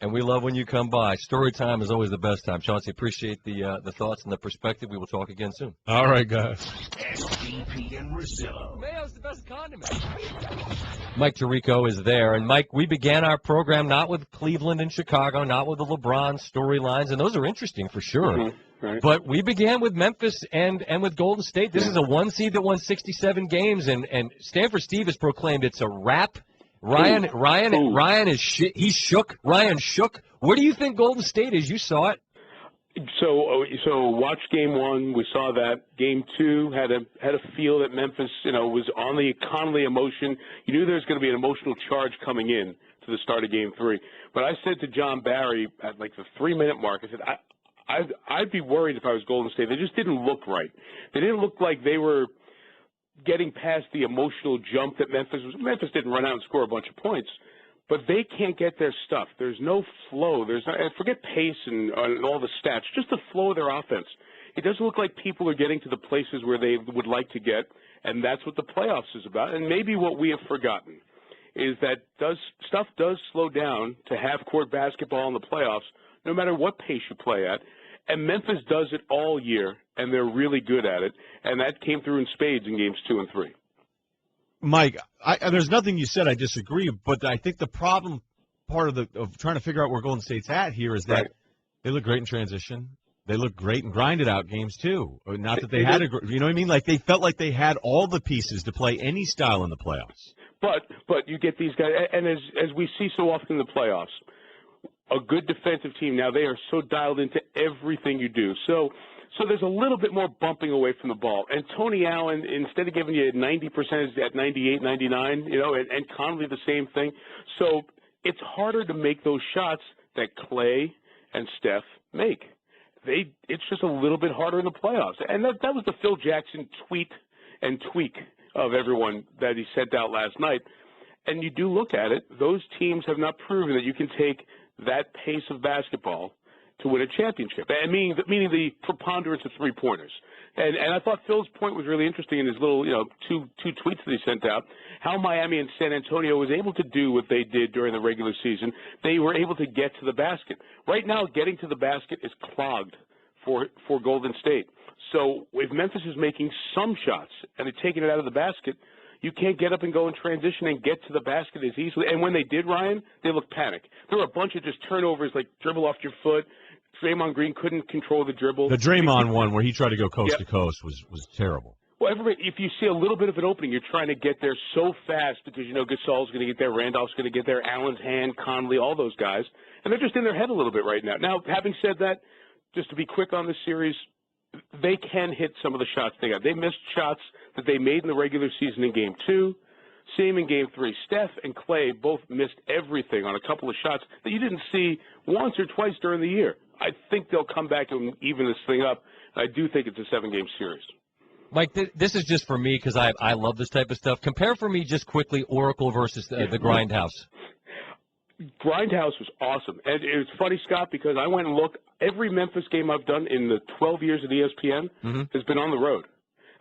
Speaker 4: And we love when you come by. Story time is always the best time. Chauncey, appreciate the thoughts and the perspective. We will talk again soon.
Speaker 12: All right, guys.
Speaker 2: SVP and Russillo.
Speaker 4: Mayo's the best condiment. Mike Tirico is there. And, Mike, we began our program not with Cleveland and Chicago, not with the LeBron storylines, and those are interesting for sure.
Speaker 9: Mm-hmm. Right.
Speaker 4: But we began with Memphis and with Golden State. This is a 1 seed that won 67 games, and Stanford Steve has proclaimed it's a wrap. Ryen is he's shook. Ryen shook. Where do you think Golden State is? You saw it.
Speaker 9: So watch game 1. We saw that. Game 2 had a feel that Memphis, was on the Conley emotion. You knew there was going to be an emotional charge coming in to the start of game 3. But I said to John Barry at like the 3-minute mark, I said I'd be worried if I was Golden State. They just didn't look right. They didn't look like they were getting past the emotional jump that Memphis was. Memphis didn't run out and score a bunch of points, but they can't get their stuff. There's no flow. Forget pace and all the stats, just the flow of their offense. It doesn't look like people are getting to the places where they would like to get, and that's what the playoffs is about. And maybe what we have forgotten is that stuff does slow down to half-court basketball in the playoffs, no matter what pace you play at. And Memphis does it all year, and they're really good at it. And that came through in spades in games 2 and 3.
Speaker 5: Mike, there's nothing you said I disagree, but I think the problem, part of trying to figure out where Golden State's at here is that they look great in transition. They look great in grinded out games too. Not that they had you know what I mean? Like they felt like they had all the pieces to play any style in the playoffs.
Speaker 9: But you get these guys, and as we see so often in the playoffs, a good defensive team. Now they are so dialed into everything you do. So there's a little bit more bumping away from the ball. And Tony Allen, instead of giving you 90%, is at 98, 99, and Conley the same thing. So it's harder to make those shots that Clay and Steph make. It's just a little bit harder in the playoffs. And that was the Phil Jackson tweet and tweak of everyone that he sent out last night. And you do look at it, those teams have not proven that you can take that pace of basketball to win a championship, and meaning the preponderance of three-pointers. And I thought Phil's point was really interesting in his little, two tweets that he sent out, how Miami and San Antonio was able to do what they did during the regular season. They were able to get to the basket. Right now, getting to the basket is clogged for Golden State. So if Memphis is making some shots and they're taking it out of the basket, you can't get up and go in transition and get to the basket as easily. And when they did, Ryan, they looked panicked. There were a bunch of just turnovers, like dribble off your foot. Draymond Green couldn't control the dribble.
Speaker 5: The Draymond one where he tried to go coast to coast was terrible.
Speaker 9: Well, if you see a little bit of an opening, you're trying to get there so fast because Gasol's going to get there, Randolph's going to get there, Allen's hand, Conley, all those guys. And they're just in their head a little bit right now. Now, having said that, just to be quick on this series, they can hit some of the shots they got. They missed shots that they made in the regular season in Game 2. Same in Game 3. Steph and Clay both missed everything on a couple of shots that you didn't see once or twice during the year. I think they'll come back and even this thing up. I do think it's a 7-game series.
Speaker 4: Mike, this is just for me because I love this type of stuff. Compare for me just quickly Oracle versus the Grindhouse.
Speaker 9: Grindhouse was awesome. And it was funny, Scott, because I went and looked. Every Memphis game I've done in the 12 years at ESPN has been on the road.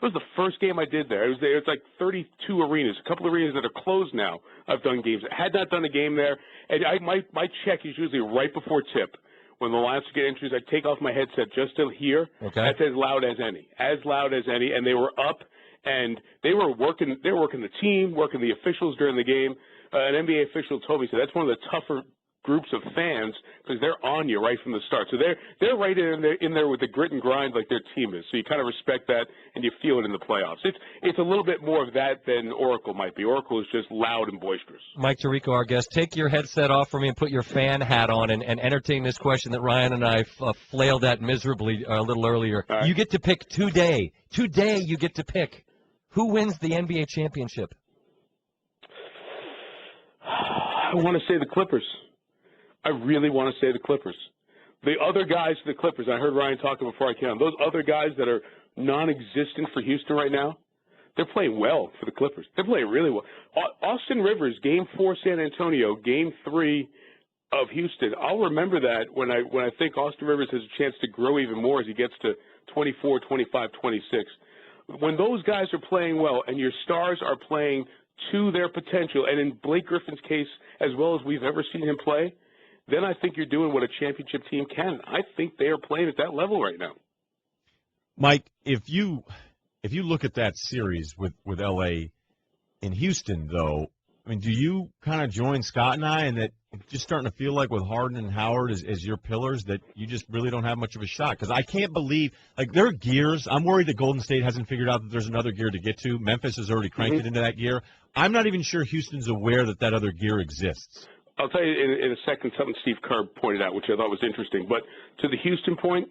Speaker 9: It was the first game I did there. It's like 32 arenas, a couple of arenas that are closed now. I've done games. I had not done a game there. And my check is usually right before tip. When the lines get introduced, I take off my headset just to hear.
Speaker 4: Okay.
Speaker 9: That's as loud as any. And they were up, and they were working the team, working the officials during the game. An NBA official told me, so that's one of the tougher groups of fans because they're on you right from the start. So they're right in there with the grit and grind like their team is. So you kind of respect that and you feel it in the playoffs. It's a little bit more of that than Oracle might be. Oracle is just loud and boisterous.
Speaker 4: Mike Tirico, our guest, take your headset off for me and put your fan hat on and entertain this question that Ryan and I flailed at miserably a little earlier. Right. You get to pick today. Today you get to pick. Who wins the NBA championship?
Speaker 9: I want to say the Clippers. I really want to say the Clippers. The other guys for the Clippers, I heard Ryan talking before I came on, those other guys that are non-existent for Houston right now, they're playing well for the Clippers. They're playing really well. Austin Rivers, Game 4 San Antonio, Game 3 of Houston. I'll remember that when I think Austin Rivers has a chance to grow even more as he gets to 24, 25, 26. When those guys are playing well and your stars are playing to their potential, and in Blake Griffin's case, as well as we've ever seen him play, then I think you're doing what a championship team can. I think they are playing at that level right now.
Speaker 5: Mike, if you look at that series with L.A. in Houston, though, I mean, do you kind of join Scott and I in that it's just starting to feel like with Harden and Howard as your pillars that you just really don't have much of a shot? Because I can't believe, like, there are gears. I'm worried that Golden State hasn't figured out that there's another gear to get to. Memphis has already cranked it into that gear. I'm not even sure Houston's aware that other gear exists.
Speaker 9: I'll tell you in a second something Steve Kerr pointed out, which I thought was interesting. But to the Houston point,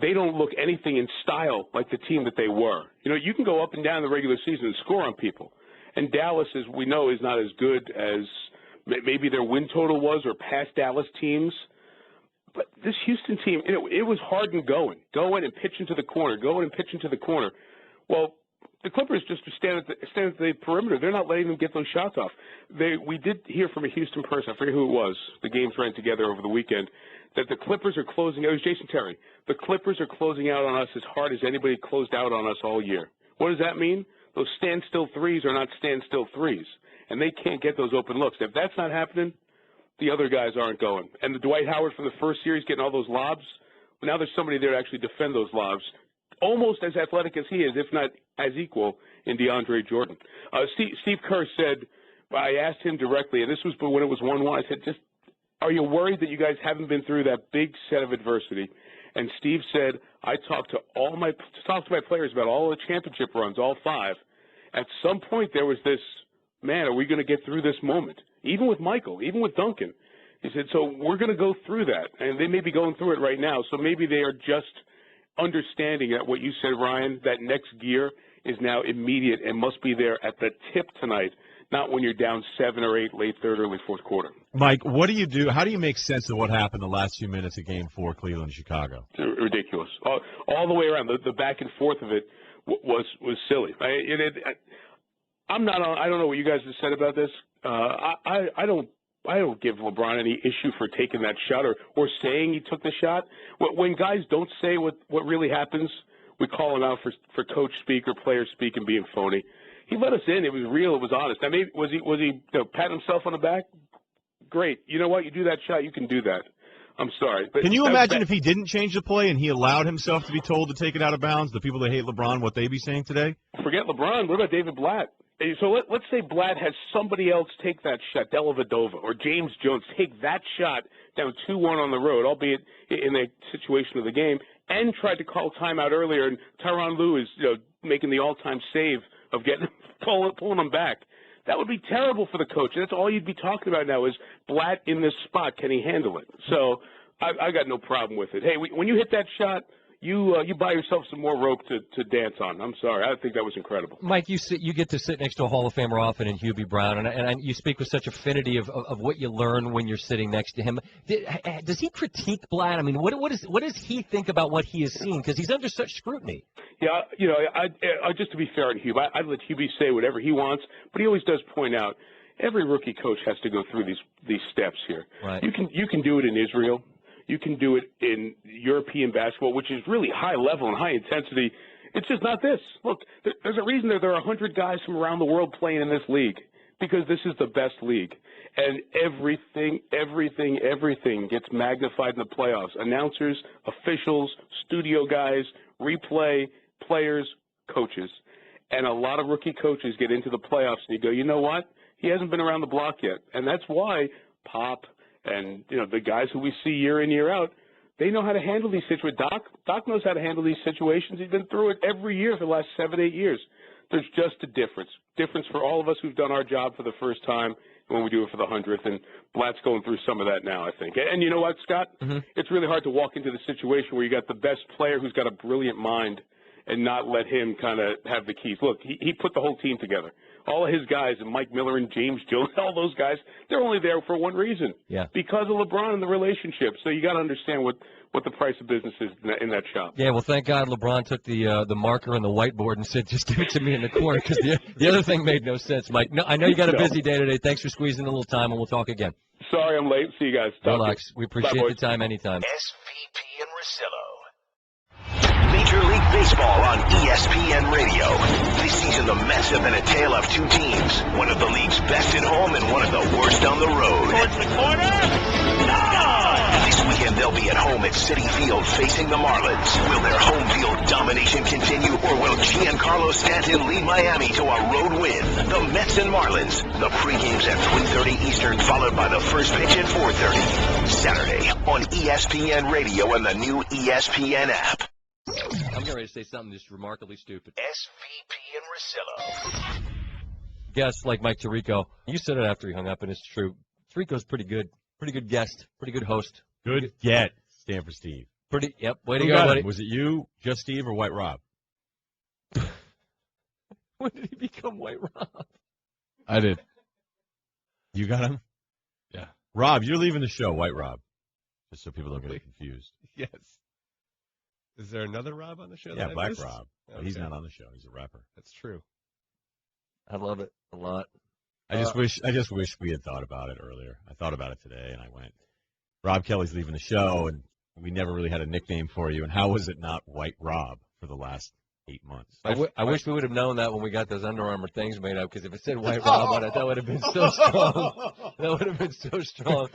Speaker 9: they don't look anything in style like the team that they were. You can go up and down the regular season and score on people. And Dallas, as we know, is not as good as maybe their win total was or past Dallas teams. But this Houston team, it was Harden going and pitching to the corner, Well, the Clippers just stand at the perimeter. They're not letting them get those shots off. We did hear from a Houston person, I forget who it was, the games ran together over the weekend, that the Clippers are closing out. It was Jason Terry. The Clippers are closing out on us as hard as anybody closed out on us all year. What does that mean? Those standstill threes are not standstill threes, and they can't get those open looks. If that's not happening, the other guys aren't going. And the Dwight Howard from the first series getting all those lobs, well, now there's somebody there to actually defend those lobs, almost as athletic as he is, if not as equal, in DeAndre Jordan. Steve Kerr said, I asked him directly, and this was when it was 1-1, I said, are you worried that you guys haven't been through that big set of adversity? And Steve said, I talked to my players about all the championship runs, all 5. At some point there was this, man, are we going to get through this moment? Even with Michael, even with Duncan. He said, so we're going to go through that, and they may be going through it right now, so maybe they are just understanding that what you said, Ryan, that next gear is now immediate and must be there at the tip tonight, not when you're down 7 or 8 late third, early fourth quarter.
Speaker 5: Mike, what do you do? How do you make sense of what happened the last few minutes of Game 4, Cleveland-Chicago?
Speaker 9: Ridiculous. All the way around. The back and forth of it was silly. I don't know what you guys have said about this. I don't give LeBron any issue for taking that shot or saying he took the shot. When guys don't say what really happens, we call him out for coach speak or player speak and being phony. He let us in. It was real. It was honest. I mean, was he patting himself on the back? Great. You know what? You do that shot, you can do that. I'm sorry. But
Speaker 5: can you imagine if he didn't change the play and he allowed himself to be told to take it out of bounds, the people that hate LeBron, what they'd be saying today?
Speaker 9: Forget LeBron. What about David Blatt? So let's say Blatt has somebody else take that shot, Dellavedova or James Jones, take that shot down 2-1 on the road, albeit in the situation of the game, and tried to call timeout earlier, and Tyronn Lue is making the all-time save of pulling him back. That would be terrible for the coach. And that's all you'd be talking about now is Blatt in this spot. Can he handle it? So I got no problem with it. Hey, when you hit that shot, you buy yourself some more rope to dance on. I'm sorry. I think that was incredible.
Speaker 4: Mike, you get to sit next to a Hall of Famer often in Hubie Brown, and you speak with such affinity of what you learn when you're sitting next to him. Does he critique Blatt? I mean, what does he think about what he has seen? Because he's under such scrutiny.
Speaker 9: Yeah, I just to be fair to Hubie, I'd let Hubie say whatever he wants, but he always does point out every rookie coach has to go through these steps here.
Speaker 4: Right.
Speaker 9: You can do it in Israel. You can do it in European basketball, which is really high level and high intensity. It's just not this. Look, there's a reason there are 100 guys from around the world playing in this league, because this is the best league. And everything gets magnified in the playoffs. Announcers, officials, studio guys, replay, players, coaches. And a lot of rookie coaches get into the playoffs and you go, you know what? He hasn't been around the block yet. And that's why Pop and the guys who we see year in, year out, they know how to handle these situations. Doc knows how to handle these situations. He's been through it every year for the last 7, 8 years. There's just a difference for all of us who've done our job for the first time when we do it for the 100th, and Blatt's going through some of that now, I think. And you know what, Scott? Mm-hmm. It's really hard to walk into the situation where you got the best player who's got a brilliant mind and not let him kind of have the keys. Look, he put the whole team together. All of his guys, and Mike Miller and James Jones, all those guys, they're only there for one reason.
Speaker 4: Yeah.
Speaker 9: Because of LeBron and the relationship. So you got to understand what the price of business is in that shop.
Speaker 4: Yeah, well, thank God LeBron took the marker and the whiteboard and said, just give it to me in the corner, because the other thing made no sense, Mike. No, I know you got a busy day today. Thanks for squeezing a little time, and we'll talk again.
Speaker 9: Sorry I'm late. See you guys.
Speaker 4: Relax. We appreciate the time anytime.
Speaker 2: SVP and Russillo. Major League Baseball on ESPN Radio. This season, the Mets have been a tale of two teams. One of the league's best at home and one of the worst on the road.
Speaker 3: Towards the corner. No!
Speaker 2: This weekend, they'll be at home at Citi Field facing the Marlins. Will their home field domination continue, or will Giancarlo Stanton lead Miami to a road win? The Mets and Marlins. The pregame's at 3:30 Eastern, followed by the first pitch at 4:30. Saturday on ESPN Radio and the new ESPN app.
Speaker 4: I'm getting ready to say something just remarkably stupid.
Speaker 2: SVP and Russillo.
Speaker 4: Guests like Mike Tirico. You said it after he hung up, and it's true. Tirico's pretty good. Pretty good guest. Pretty good host.
Speaker 5: Good get, Stanford Steve.
Speaker 4: Yep. Way to
Speaker 5: Who
Speaker 4: go,
Speaker 5: got
Speaker 4: buddy.
Speaker 5: him? Was it you, Just Steve, or White Rob?
Speaker 4: When did he become White Rob?
Speaker 7: I did.
Speaker 5: You got him?
Speaker 7: Yeah.
Speaker 5: Rob, you're leaving the show, White Rob. Just so people don't get confused.
Speaker 13: Yes. Is there another Rob on the show?
Speaker 5: Yeah,
Speaker 13: that
Speaker 5: Black
Speaker 13: missed?
Speaker 5: Rob.
Speaker 13: Okay.
Speaker 5: He's not on the show. He's a rapper.
Speaker 13: That's true.
Speaker 4: I love it a lot.
Speaker 5: I just wish we had thought about it earlier. I thought about it today, and I went, Rob Kelly's leaving the show, and we never really had a nickname for you. And how was it not White Rob for the last 8 months?
Speaker 4: I wish we would have known that when we got those Under Armour things made up, because if it said White Rob on it, that would have been so strong. That would have been so strong.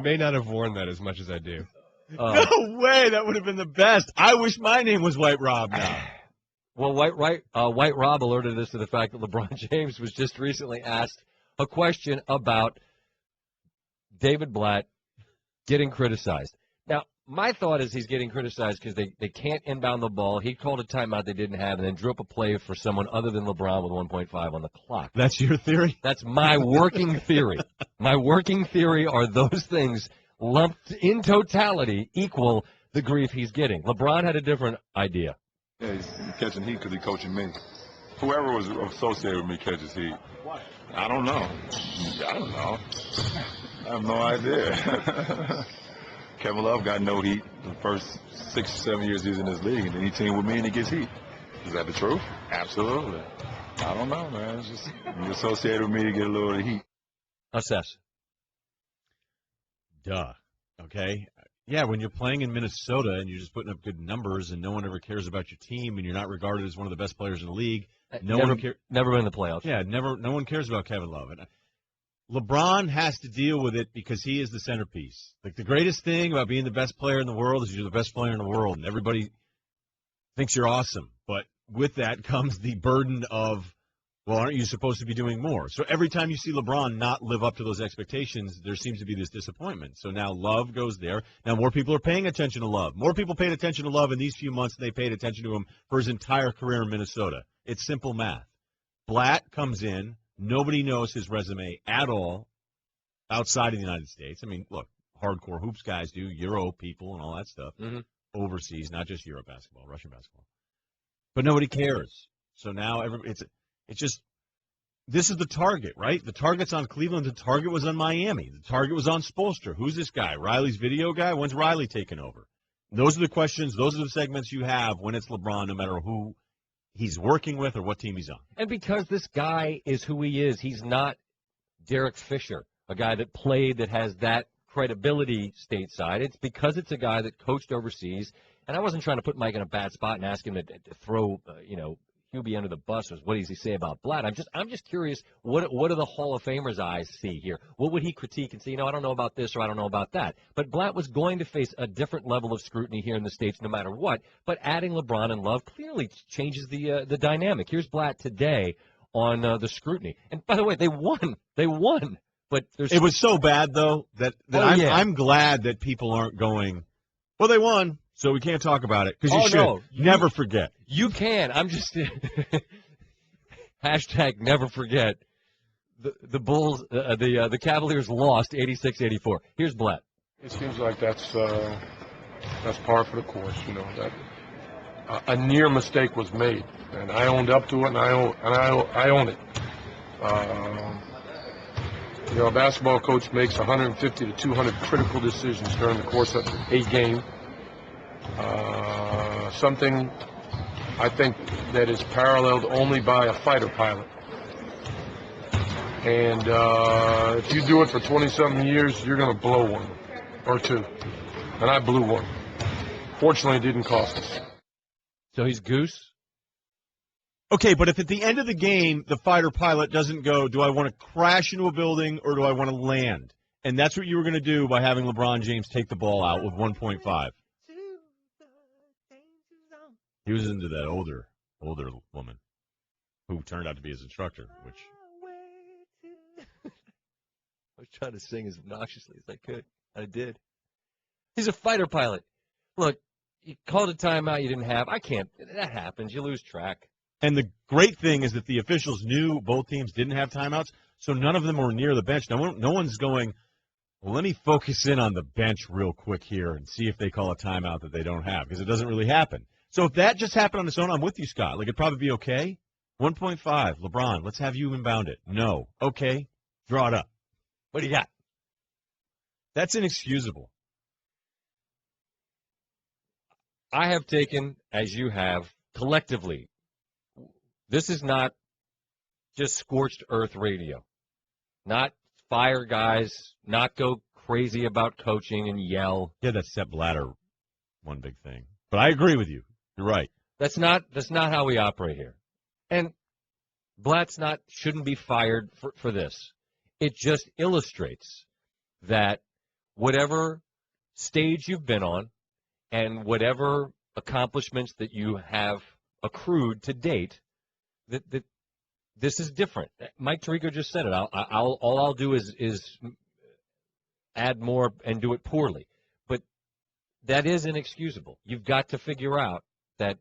Speaker 13: May not have worn that as much as I do.
Speaker 5: No way! That would have been the best. I wish my name was White Rob now.
Speaker 4: Well, White Rob alerted us to the fact that LeBron James was just recently asked a question about David Blatt getting criticized. Now, my thought is he's getting criticized because they can't inbound the ball. He called a timeout they didn't have and then drew up a play for someone other than LeBron with 1.5 on the clock.
Speaker 5: That's your theory?
Speaker 4: That's my working theory. My working theory are those things lumped in totality equal the grief he's getting. LeBron had a different idea.
Speaker 8: Yeah, he's catching heat because he's coaching me. Whoever was associated with me catches heat.
Speaker 3: Why?
Speaker 8: I don't know. I have no idea. Kevin Love got no heat the first 6 or 7 years he was in this league, and then he teamed with me and he gets heat. Is that the truth? Absolutely. I don't know, man. It's just you associated with me to get a little of the heat.
Speaker 4: Assess.
Speaker 5: Duh. Okay. Yeah, when you're playing in Minnesota and you're just putting up good numbers and no one ever cares about your team and you're not regarded as one of the best players in the league,
Speaker 4: Never been in the playoffs.
Speaker 5: Yeah, no one cares about Kevin Love. And LeBron has to deal with it because he is the centerpiece. Like, the greatest thing about being the best player in the world is you're the best player in the world, and everybody thinks you're awesome. But with that comes the burden of, well, aren't you supposed to be doing more? So every time you see LeBron not live up to those expectations, there seems to be this disappointment. So now Love goes there. Now more people are paying attention to Love. More people paid attention to Love in these few months than they paid attention to him for his entire career in Minnesota. It's simple math. Blatt comes in. Nobody knows his resume at all outside of the United States. I mean, look, hardcore hoops guys do, Euro people and all that stuff.
Speaker 4: Mm-hmm.
Speaker 5: Overseas, not just Euro basketball, Russian basketball. But nobody cares. So now it's just this is the target, right? The target's on Cleveland. The target was on Miami. The target was on Spoelstra. Who's this guy? Riley's video guy? When's Riley taking over? Those are the questions. Those are the segments you have when it's LeBron, no matter who he's working with or what team he's on.
Speaker 4: And because this guy is who he is, he's not Derek Fisher, a guy that played that has that credibility stateside. It's because it's a guy that coached overseas. And I wasn't trying to put Mike in a bad spot and ask him to throw, Hubie under the bus. Or what does he say about Blatt? I'm just curious. What do the Hall of Famers' eyes see here? What would he critique and say? I don't know about this or I don't know about that. But Blatt was going to face a different level of scrutiny here in the States, no matter what. But adding LeBron and Love clearly changes the dynamic. Here's Blatt today on the scrutiny. And by the way, they won. They won. But
Speaker 5: it was so bad though that I'm glad that people aren't going, well, they won, so we can't talk about it, because you should never forget.
Speaker 4: You can. I'm just hashtag never forget. The Bulls, the Cavaliers lost 86-84. Here's Blatt.
Speaker 14: It seems like that's par for the course. That a near mistake was made, and I owned up to it, and I own it. A basketball coach makes 150 to 200 critical decisions during the course of a game. Something I think that is paralleled only by a fighter pilot. And if you do it for 20-something years, you're going to blow one or two. And I blew one. Fortunately, it didn't cost us.
Speaker 4: So he's goose?
Speaker 5: Okay, but if at the end of the game the fighter pilot doesn't go, do I want to crash into a building or do I want to land? And that's what you were going to do by having LeBron James take the ball out with 1.5. He was into that older woman who turned out to be his instructor, which
Speaker 4: I was trying to sing as obnoxiously as I could. I did. He's a fighter pilot. Look, you called a timeout you didn't have. I can't. That happens. You lose track.
Speaker 5: And the great thing is that the officials knew both teams didn't have timeouts, so none of them were near the bench. No one's going, well, let me focus in on the bench real quick here and see if they call a timeout that they don't have, because it doesn't really happen. So if that just happened on its own, I'm with you, Scott. Like, it'd probably be okay. 1.5, LeBron, let's have you inbound it. No. Okay, draw it up.
Speaker 4: What do you got?
Speaker 5: That's inexcusable.
Speaker 4: I have taken, as you have, collectively, this is not just scorched earth radio. Not fire guys, not go crazy about coaching and yell.
Speaker 5: Yeah, that's Sepp Blatter, one big thing. But I agree with you. You're right.
Speaker 4: That's not how we operate here. And Blatt's shouldn't be fired for this. It just illustrates that whatever stage you've been on and whatever accomplishments that you have accrued to date, that this is different. Mike Tirico just said it. All I'll do is add more and do it poorly. But that is inexcusable. You've got to figure out that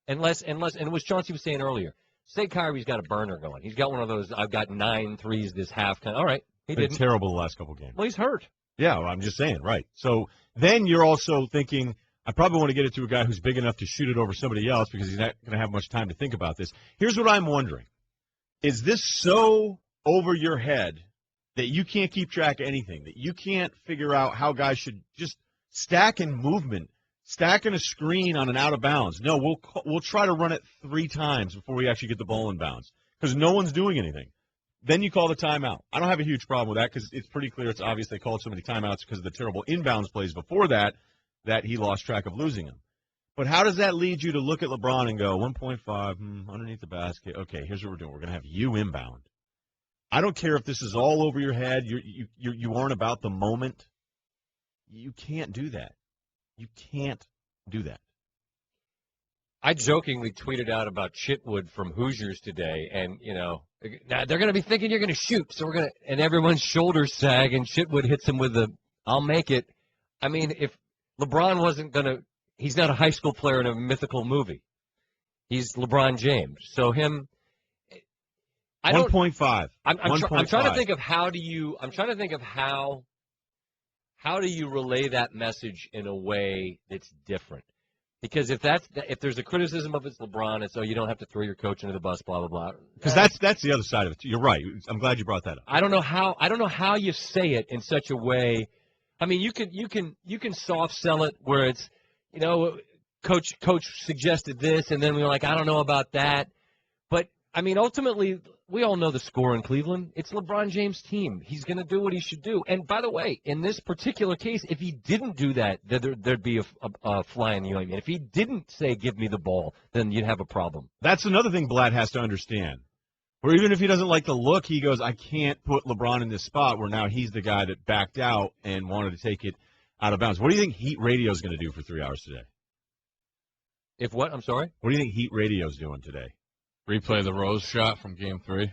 Speaker 4: unless, and it was Chauncey was saying earlier, say Kyrie's got a burner going. He's got one of those, I've got 9 threes this half. All right, he didn't.
Speaker 5: Terrible the last couple games.
Speaker 4: Well, he's hurt.
Speaker 5: Yeah, well, I'm just saying, right. So then you're also thinking, I probably want to get it to a guy who's big enough to shoot it over somebody else because he's not going to have much time to think about this. Here's what I'm wondering. Is this so over your head that you can't keep track of anything, that you can't figure out how guys should just stack in movement, stacking a screen on an out of bounds? No, we'll try to run it 3 times before we actually get the ball in bounds because no one's doing anything. Then you call the timeout. I don't have a huge problem with that because it's pretty clear it's obvious they called so many timeouts because of the terrible inbounds plays before that he lost track of losing them. But how does that lead you to look at LeBron and go, 1.5, underneath the basket? Okay, here's what we're doing. We're going to have you inbound. I don't care if this is all over your head. You aren't about the moment. You can't do that. You can't do that.
Speaker 4: I jokingly tweeted out about Chitwood from Hoosiers today, and, now they're going to be thinking you're going to shoot, so we're going to – and everyone's shoulders sag, and Chitwood hits him with I'll make it. I mean, if LeBron wasn't going to – he's not a high school player in a mythical movie. He's LeBron James. So him –
Speaker 5: 1.5.
Speaker 4: I'm trying to think of how do you relay that message in a way that's different. Because if there's a criticism of it's LeBron, it's you don't have to throw your coach into the bus, blah blah blah.
Speaker 5: Because that's the other side of it. You're right. I'm glad you brought that up.
Speaker 4: I don't know how you say it in such a way. I mean, you can soft sell it where it's coach suggested this, and then we're like, I don't know about that. But I mean, ultimately, we all know the score in Cleveland. It's LeBron James' team. He's going to do what he should do. And by the way, in this particular case, if he didn't do that, there'd be a fly in the ointment. If he didn't say, give me the ball, then you'd have a problem.
Speaker 5: That's another thing Blatt has to understand. Or even if he doesn't like the look, he goes, I can't put LeBron in this spot where now he's the guy that backed out and wanted to take it out of bounds. What do you think Heat Radio is going to do for 3 hours today?
Speaker 4: If what? I'm sorry?
Speaker 5: What do you think Heat Radio is doing today?
Speaker 7: Replay the Rose shot from Game 3?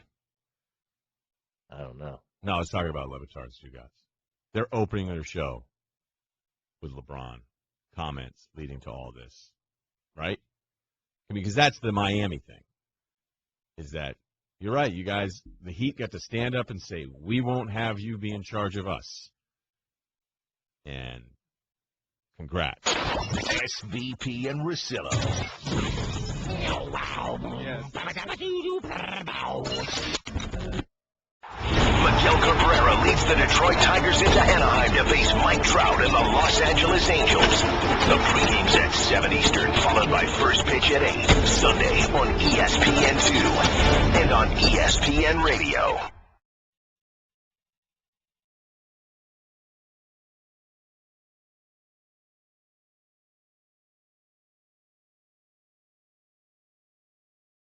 Speaker 4: I don't know.
Speaker 5: No, I was talking about Le Batard's 2 guys. They're opening their show with LeBron comments leading to all this, right? Because that's the Miami thing, is that you're right, you guys, the Heat got to stand up and say, we won't have you be in charge of us. And congrats.
Speaker 2: SVP and Russillo. Miguel Cabrera leads the Detroit Tigers into Anaheim to face Mike Trout and the Los Angeles Angels. The pregame's at 7 Eastern, followed by first pitch at 8, Sunday on ESPN2 and on ESPN Radio.